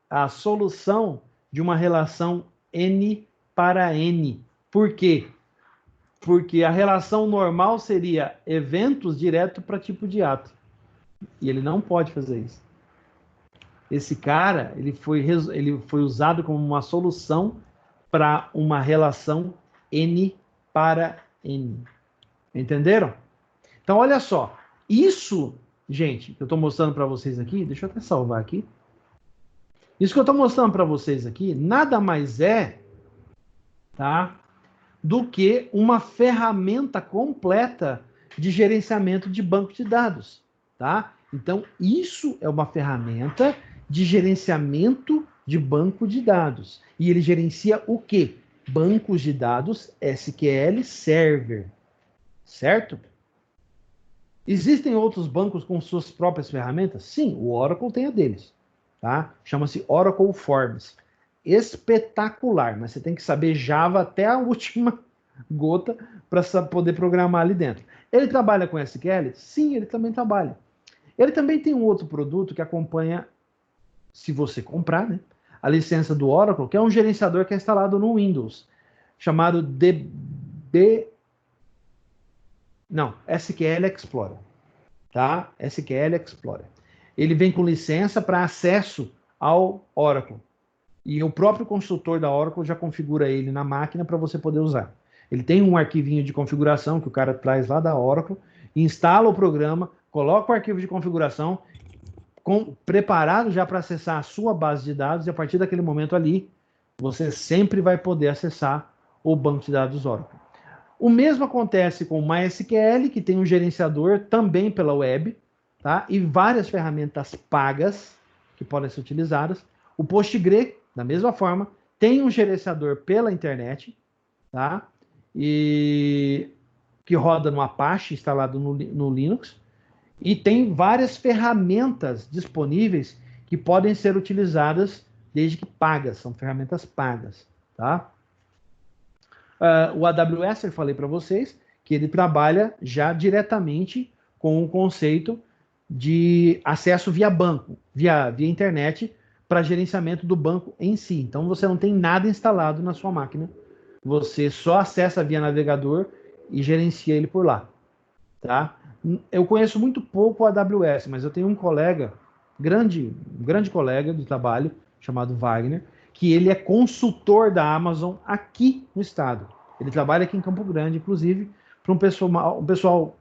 a solução de uma relação N para N. Por quê? Porque a relação normal seria eventos direto para tipo de ato. E ele não pode fazer isso. Esse cara, ele foi usado como uma solução para uma relação N para N. Entenderam? Então, olha só. Isso, gente, que eu estou mostrando para vocês aqui, deixa eu até salvar aqui. Isso que eu estou mostrando para vocês aqui, nada mais é, tá, do que uma ferramenta completa de gerenciamento de banco de dados, tá? Então, isso é uma ferramenta de gerenciamento de banco de dados. E ele gerencia o quê? Bancos de dados SQL Server, certo? Existem outros bancos com suas próprias ferramentas? Sim, o Oracle tem a deles, tá? Chama-se Oracle Forms. Espetacular, mas você tem que saber Java até a última gota para poder programar ali dentro. Ele trabalha com SQL? Sim, ele também trabalha. Ele também tem um outro produto que acompanha, se você comprar, né, a licença do Oracle, que é um gerenciador que é instalado no Windows, chamado SQL Explorer. Tá? SQL Explorer. Ele vem com licença para acesso ao Oracle. E o próprio consultor da Oracle já configura ele na máquina para você poder usar. Ele tem um arquivinho de configuração que o cara traz lá da Oracle, instala o programa, coloca o arquivo de configuração preparado já para acessar a sua base de dados, e a partir daquele momento ali, você sempre vai poder acessar o banco de dados Oracle. O mesmo acontece com o MySQL, que tem um gerenciador também pela web, tá? E várias ferramentas pagas que podem ser utilizadas. O Postgre, da mesma forma, tem um gerenciador pela internet, tá? E que roda no Apache, instalado no Linux, e tem várias ferramentas disponíveis que podem ser utilizadas desde que pagas, são ferramentas pagas, tá? O AWS, eu falei para vocês, que ele trabalha já diretamente com o conceito de acesso via banco, via internet, para gerenciamento do banco em si. Então, você não tem nada instalado na sua máquina, você só acessa via navegador e gerencia ele por lá, tá? Eu conheço muito pouco o AWS, mas eu tenho um colega, um grande colega de trabalho, chamado Wagner, que ele é consultor da Amazon aqui no estado. Ele trabalha aqui em Campo Grande, inclusive, para um pessoal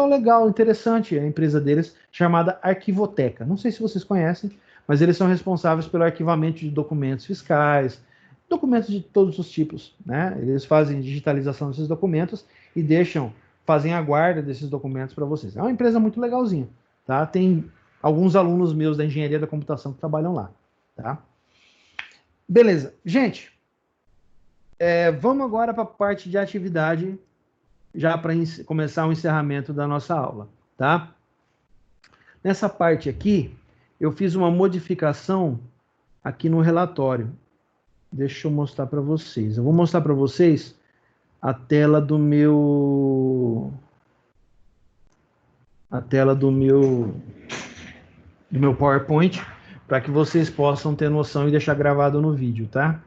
legal, interessante, a empresa deles, chamada Arquivoteca. Não sei se vocês conhecem, mas eles são responsáveis pelo arquivamento de documentos fiscais, documentos de todos os tipos, né? Eles fazem digitalização desses documentos e fazem a guarda desses documentos para vocês. É uma empresa muito legalzinha, tá? Tem alguns alunos meus da engenharia da computação que trabalham lá, tá? Beleza. Gente, vamos agora para a parte de atividade, já para começar o encerramento da nossa aula, tá? Nessa parte aqui, eu fiz uma modificação aqui no relatório. Deixa eu mostrar para vocês. Eu vou mostrar para vocês a tela do meu PowerPoint, para que vocês possam ter noção e deixar gravado no vídeo, tá?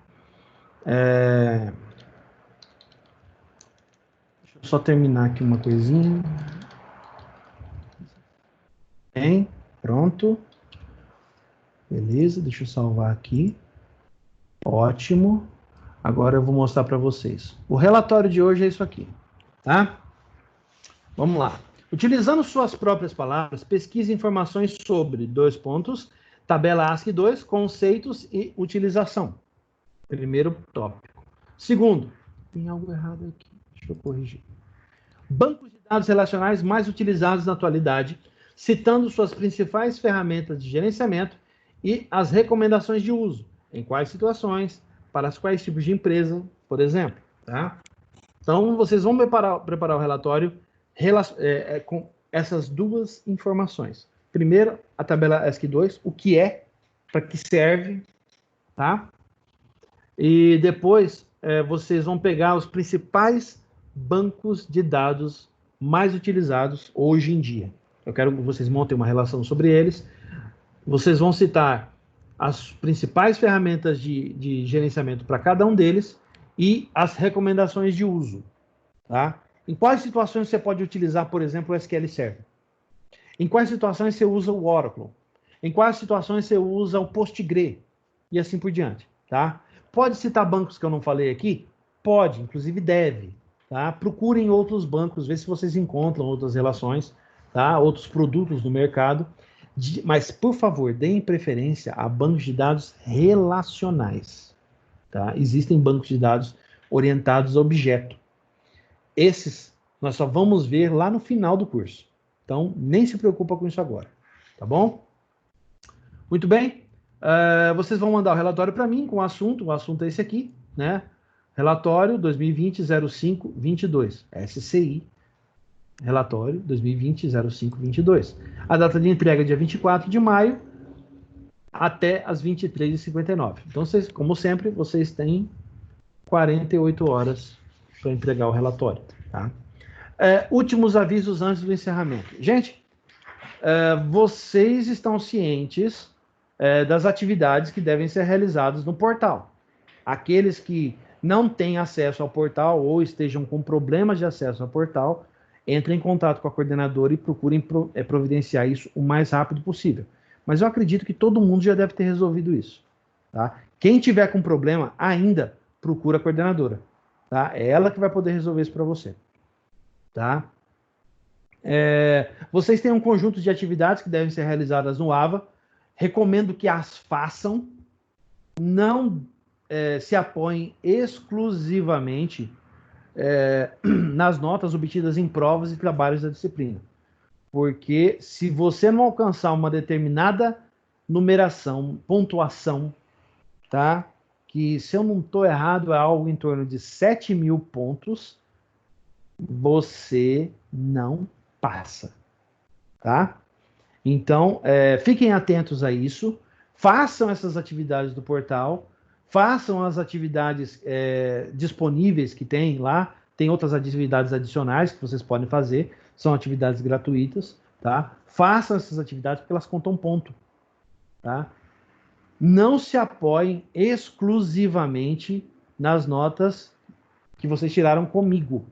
Deixa eu só terminar aqui uma coisinha. Bem, pronto. Beleza, deixa eu salvar aqui. Ótimo. Agora eu vou mostrar para vocês. O relatório de hoje é isso aqui, tá? Vamos lá. Utilizando suas próprias palavras, pesquise informações sobre, tabela ASCII 2, conceitos e utilização. Primeiro tópico. Segundo, tem algo errado aqui, deixa eu corrigir. Bancos de dados relacionais mais utilizados na atualidade, citando suas principais ferramentas de gerenciamento e as recomendações de uso, em quais situações, para quais tipos de empresa, por exemplo. Tá? Então, vocês vão preparar o relatório com essas duas informações. Primeiro, a tabela ASCII 2, o que é, para que serve, tá? E depois, vocês vão pegar os principais bancos de dados mais utilizados hoje em dia. Eu quero que vocês montem uma relação sobre eles. Vocês vão citar as principais ferramentas de gerenciamento para cada um deles e as recomendações de uso. Tá? Em quais situações você pode utilizar, por exemplo, o SQL Server? Em quais situações você usa o Oracle? Em quais situações você usa o PostgreSQL? E assim por diante. Tá? Pode citar bancos que eu não falei aqui? Pode, inclusive deve. Tá? Procurem outros bancos, vê se vocês encontram outras relações, tá? Outros produtos no mercado. Mas, por favor, deem preferência a bancos de dados relacionais. Tá? Existem bancos de dados orientados a objeto. Esses nós só vamos ver lá no final do curso. Então, nem se preocupa com isso agora. Tá bom? Muito bem. Vocês vão mandar o relatório para mim com o assunto. O assunto é esse aqui, né? Relatório 2020-05-22. SCI. Relatório 2020-05-22. A data de entrega é dia 24 de maio até as 23h59. Então, como sempre, vocês têm 48 horas para entregar o relatório. Tá? Últimos avisos antes do encerramento. Gente, vocês estão cientes das atividades que devem ser realizadas no portal. Aqueles que não têm acesso ao portal ou estejam com problemas de acesso ao portal, entrem em contato com a coordenadora e procurem providenciar isso o mais rápido possível. Mas eu acredito que todo mundo já deve ter resolvido isso. Tá? Quem tiver com problema, ainda procura a coordenadora. Tá? É ela que vai poder resolver isso para você. Tá? Vocês têm um conjunto de atividades que devem ser realizadas no AVA. Recomendo que as façam. Não se apoiem exclusivamente nas notas obtidas em provas e trabalhos da disciplina. Porque se você não alcançar uma determinada numeração, pontuação, tá? Que, se eu não estou errado, é algo em torno de 7.000 pontos, você não passa, tá? Então, fiquem atentos a isso, façam essas atividades do portal, façam as atividades disponíveis que tem lá, tem outras atividades adicionais que vocês podem fazer, são atividades gratuitas, tá? Façam essas atividades porque elas contam ponto, tá? Não se apoiem exclusivamente nas notas que vocês tiraram comigo.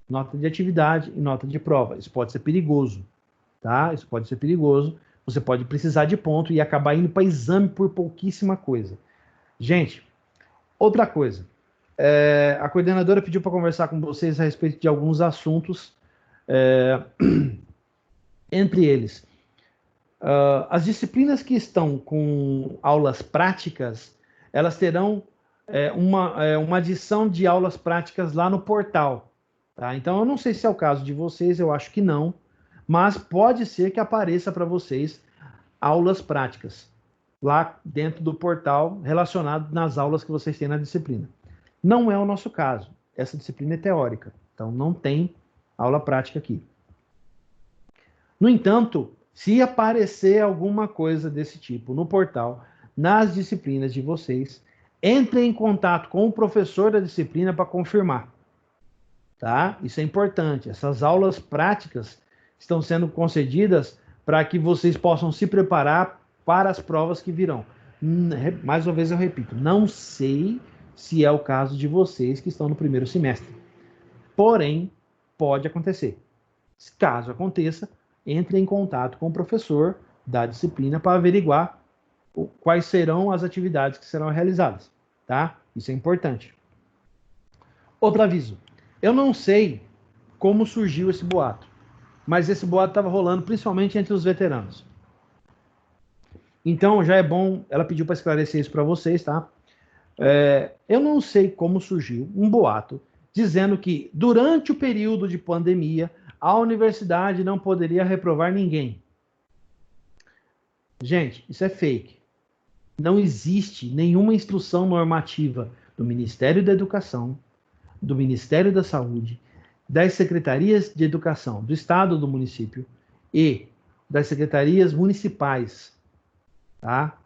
Nota de atividade e nota de prova. Isso pode ser perigoso, tá? Isso pode ser perigoso. Você pode precisar de ponto e acabar indo para exame por pouquíssima coisa. Gente, outra coisa. A coordenadora pediu para conversar com vocês a respeito de alguns assuntos, entre eles, As disciplinas que estão com aulas práticas, elas terão uma adição de aulas práticas lá no portal. Tá? Então, eu não sei se é o caso de vocês, eu acho que não, mas pode ser que apareça para vocês aulas práticas lá dentro do portal relacionado nas aulas que vocês têm na disciplina. Não é o nosso caso. Essa disciplina é teórica, então não tem aula prática aqui. No entanto, se aparecer alguma coisa desse tipo no portal, nas disciplinas de vocês, entre em contato com o professor da disciplina para confirmar. Tá? Isso é importante. Essas aulas práticas estão sendo concedidas para que vocês possam se preparar para as provas que virão. Mais uma vez eu repito, não sei se é o caso de vocês que estão no primeiro semestre. Porém, pode acontecer. Caso aconteça, entre em contato com o professor da disciplina para averiguar quais serão as atividades que serão realizadas, tá? Isso é importante. Outro aviso. Eu não sei como surgiu esse boato, mas esse boato estava rolando principalmente entre os veteranos. Então, já é bom, ela pediu para esclarecer isso para vocês, tá? Eu não sei como surgiu um boato dizendo que durante o período de pandemia a universidade não poderia reprovar ninguém. Gente, isso é fake. Não existe nenhuma instrução normativa do Ministério da Educação, do Ministério da Saúde, das secretarias de educação do estado ou do município e das secretarias municipais, tá?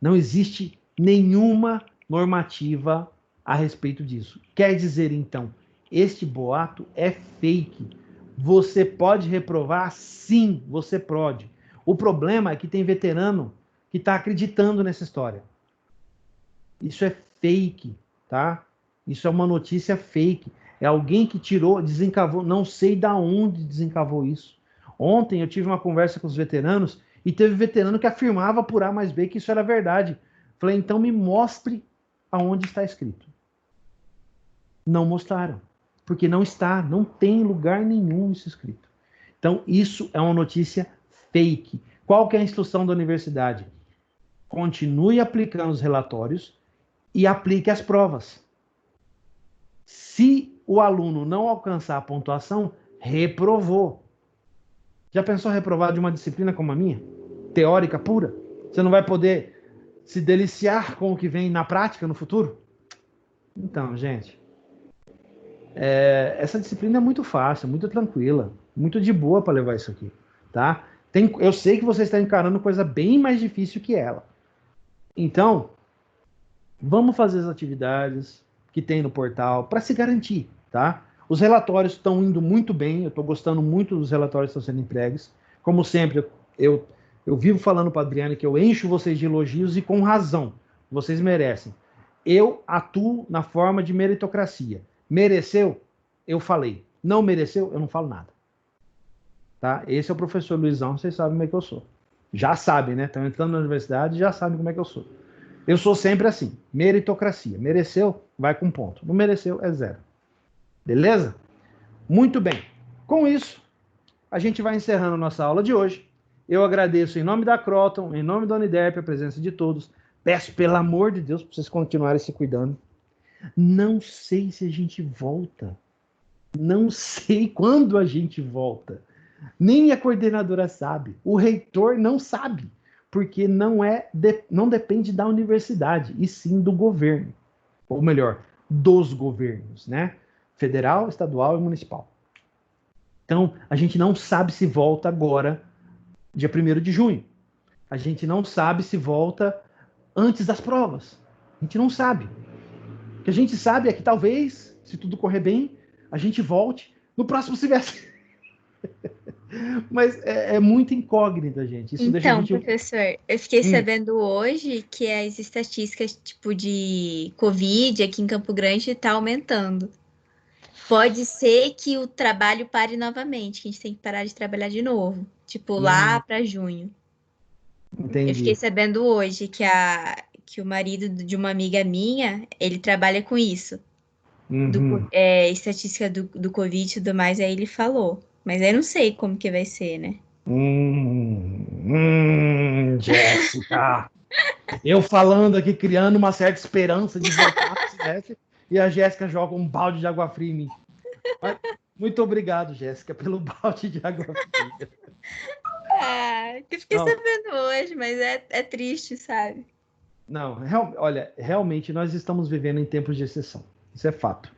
Não existe nenhuma normativa a respeito disso. Quer dizer, então, este boato é fake. Você pode reprovar? Sim, você pode. O problema é que tem veterano que está acreditando nessa história. Isso é fake, tá? Isso é uma notícia fake. É alguém que tirou, desencavou, não sei da onde desencavou isso. Ontem eu tive uma conversa com os veteranos e teve veterano que afirmava por A mais B que isso era verdade. Falei, então me mostre aonde está escrito. Não mostraram, porque não está, não tem lugar nenhum isso escrito. Então isso é uma notícia fake. Qual que é a instrução da universidade? Continue aplicando os relatórios e aplique as provas. Se o aluno não alcançar a pontuação, reprovou. Já pensou reprovar de uma disciplina como a minha? Teórica pura? Você não vai poder se deliciar com o que vem na prática no futuro? Então, gente, essa disciplina é muito fácil, muito tranquila, muito de boa para levar isso aqui, tá? Eu sei que você está encarando coisa bem mais difícil que ela. Então, vamos fazer as atividades que tem no portal para se garantir, tá? Os relatórios estão indo muito bem, eu estou gostando muito dos relatórios que estão sendo entregues. Como sempre, eu vivo falando para a Adriane que eu encho vocês de elogios e com razão, vocês merecem. Eu atuo na forma de meritocracia. Mereceu? Eu falei. Não mereceu? Eu não falo nada. Tá? Esse é o professor Luizão, vocês sabem como é que eu sou. Já sabem, né? Estão entrando na universidade, já sabem como é que eu sou. Eu sou sempre assim, meritocracia. Mereceu, vai com ponto. Não mereceu, é zero. Beleza? Muito bem. Com isso, a gente vai encerrando nossa aula de hoje. Eu agradeço em nome da Croton, em nome da Uniderp, a presença de todos. Peço, pelo amor de Deus, para vocês continuarem se cuidando. Não sei se a gente volta. Não sei quando a gente volta. Nem a coordenadora sabe. O reitor não sabe. Porque não depende da universidade, e sim do governo. Ou melhor, dos governos, né? Federal, estadual e municipal. Então, a gente não sabe se volta agora, dia 1º de junho. A gente não sabe se volta antes das provas. A gente não sabe. O que a gente sabe é que talvez, se tudo correr bem, a gente volte no próximo semestre. Mas é muito incógnita, gente. Isso deixa a gente... Professor, eu fiquei sabendo hoje que as estatísticas tipo de Covid aqui em Campo Grande está aumentando. Pode ser que o trabalho pare novamente, que a gente tem que parar de trabalhar de novo, tipo lá para junho. Entendi. Eu fiquei sabendo hoje que o marido de uma amiga minha, ele trabalha com isso. Estatística do Covid e tudo mais, aí ele falou. Mas aí não sei como que vai ser, né? Jéssica! Eu falando aqui, criando uma certa esperança de voltar para o semestre, e a Jéssica joga um balde de água fria em mim. Mas, muito obrigado, Jéssica, pelo balde de água fria. Que eu fiquei sabendo hoje, mas é triste, sabe? Não, olha, realmente nós estamos vivendo em tempos de exceção. Isso é fato.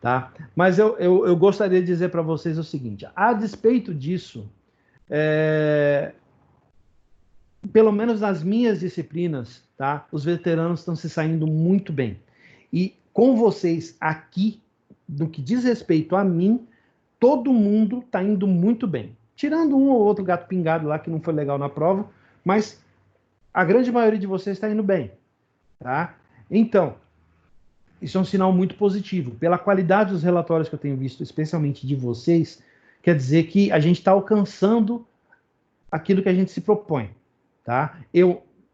Tá? Mas eu gostaria de dizer para vocês o seguinte: a despeito disso, pelo menos nas minhas disciplinas, tá? Os veteranos estão se saindo muito bem. E com vocês aqui, no que diz respeito a mim, todo mundo está indo muito bem. Tirando um ou outro gato pingado lá que não foi legal na prova, mas a grande maioria de vocês está indo bem. Tá? Então, isso é um sinal muito positivo. Pela qualidade dos relatórios que eu tenho visto, especialmente de vocês, quer dizer que a gente está alcançando aquilo que a gente se propõe. Tá?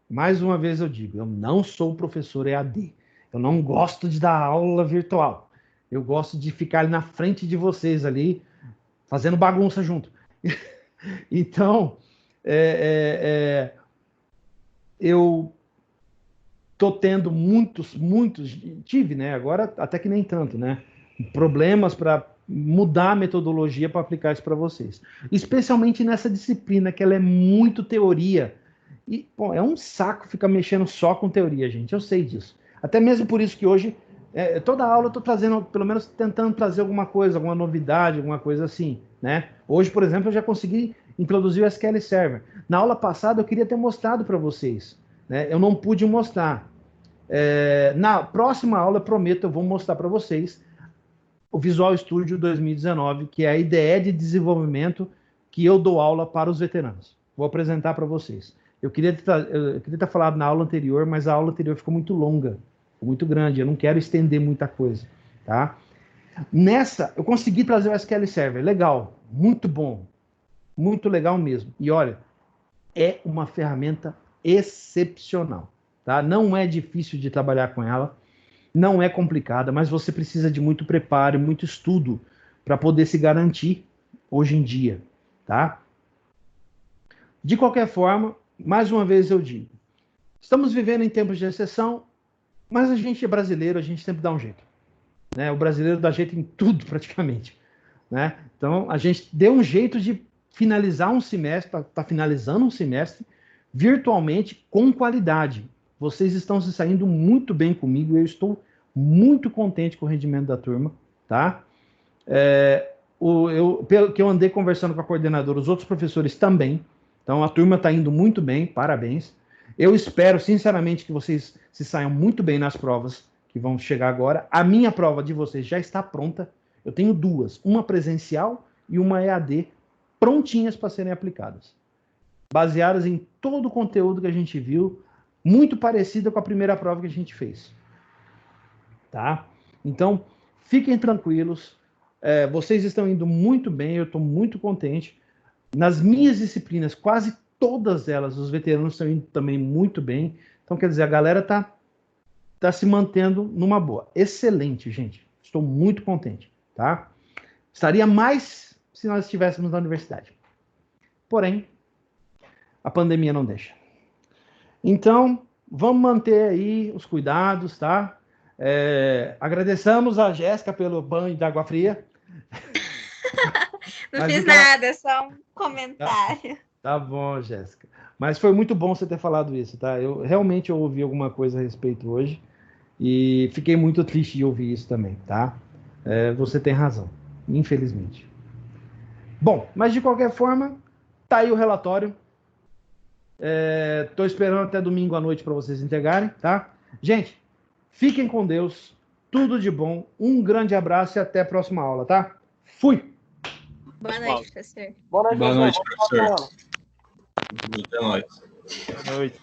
Mais uma vez eu digo, eu não sou professor EAD. Eu não gosto de dar aula virtual. Eu gosto de ficar ali na frente de vocês ali, fazendo bagunça junto. Então, eu estou tendo tive, né? Agora até que nem tanto, né? Problemas para mudar a metodologia para aplicar isso para vocês. Especialmente nessa disciplina, que ela é muito teoria. E, bom, é um saco ficar mexendo só com teoria, gente. Eu sei disso. Até mesmo por isso que hoje, toda aula eu estou trazendo, pelo menos tentando trazer alguma coisa, alguma novidade, alguma coisa assim, né? Hoje, por exemplo, eu já consegui introduzir o SQL Server. Na aula passada eu queria ter mostrado para vocês, né? Eu não pude mostrar. Na próxima aula, eu prometo, eu vou mostrar para vocês o Visual Studio 2019, que é a IDE de desenvolvimento que eu dou aula para os veteranos. Vou apresentar para vocês. Eu queria ter falado na aula anterior, mas a aula anterior ficou muito longa, muito grande. Eu não quero estender muita coisa, tá? Nessa, eu consegui trazer o SQL Server. Legal, muito bom. Muito legal mesmo. E olha, é uma ferramenta excepcional. Tá? Não é difícil de trabalhar com ela, não é complicada, mas você precisa de muito preparo, muito estudo para poder se garantir hoje em dia. Tá? De qualquer forma, mais uma vez eu digo, estamos vivendo em tempos de exceção, mas a gente é brasileiro, a gente sempre dá um jeito. Né? O brasileiro dá jeito em tudo praticamente. Né? Então, a gente deu um jeito de finalizar um semestre, está finalizando um semestre, virtualmente, com qualidade. Vocês estão se saindo muito bem comigo, eu estou muito contente com o rendimento da turma, tá? Pelo que eu andei conversando com a coordenadora, os outros professores também, então a turma está indo muito bem, parabéns. Eu espero, sinceramente, que vocês se saiam muito bem nas provas que vão chegar agora. A minha prova de vocês já está pronta, eu tenho duas, uma presencial e uma EAD, prontinhas para serem aplicadas, baseadas em todo o conteúdo que a gente viu, muito parecida com a primeira prova que a gente fez. Tá? Então, fiquem tranquilos, vocês estão indo muito bem, eu estou muito contente. Nas minhas disciplinas, quase todas elas, os veteranos estão indo também muito bem. Então, quer dizer, a galera está se mantendo numa boa. Excelente, gente. Estou muito contente. Tá? Estaria mais se nós estivéssemos na universidade. Porém, a pandemia não deixa. Então, vamos manter aí os cuidados, tá? Agradecemos a Jéssica pelo banho de água fria. Não fiz nada, só um comentário. Tá bom, Jéssica. Mas foi muito bom você ter falado isso, tá? Eu realmente ouvi alguma coisa a respeito hoje e fiquei muito triste de ouvir isso também, tá? Você tem razão, infelizmente. Bom, mas de qualquer forma, tá aí o relatório. Tô esperando até domingo à noite para vocês entregarem, tá? Gente, fiquem com Deus, tudo de bom, um grande abraço e até a próxima aula, tá? Fui! Boa noite, professor. Boa noite, professor. Até mais. Boa noite.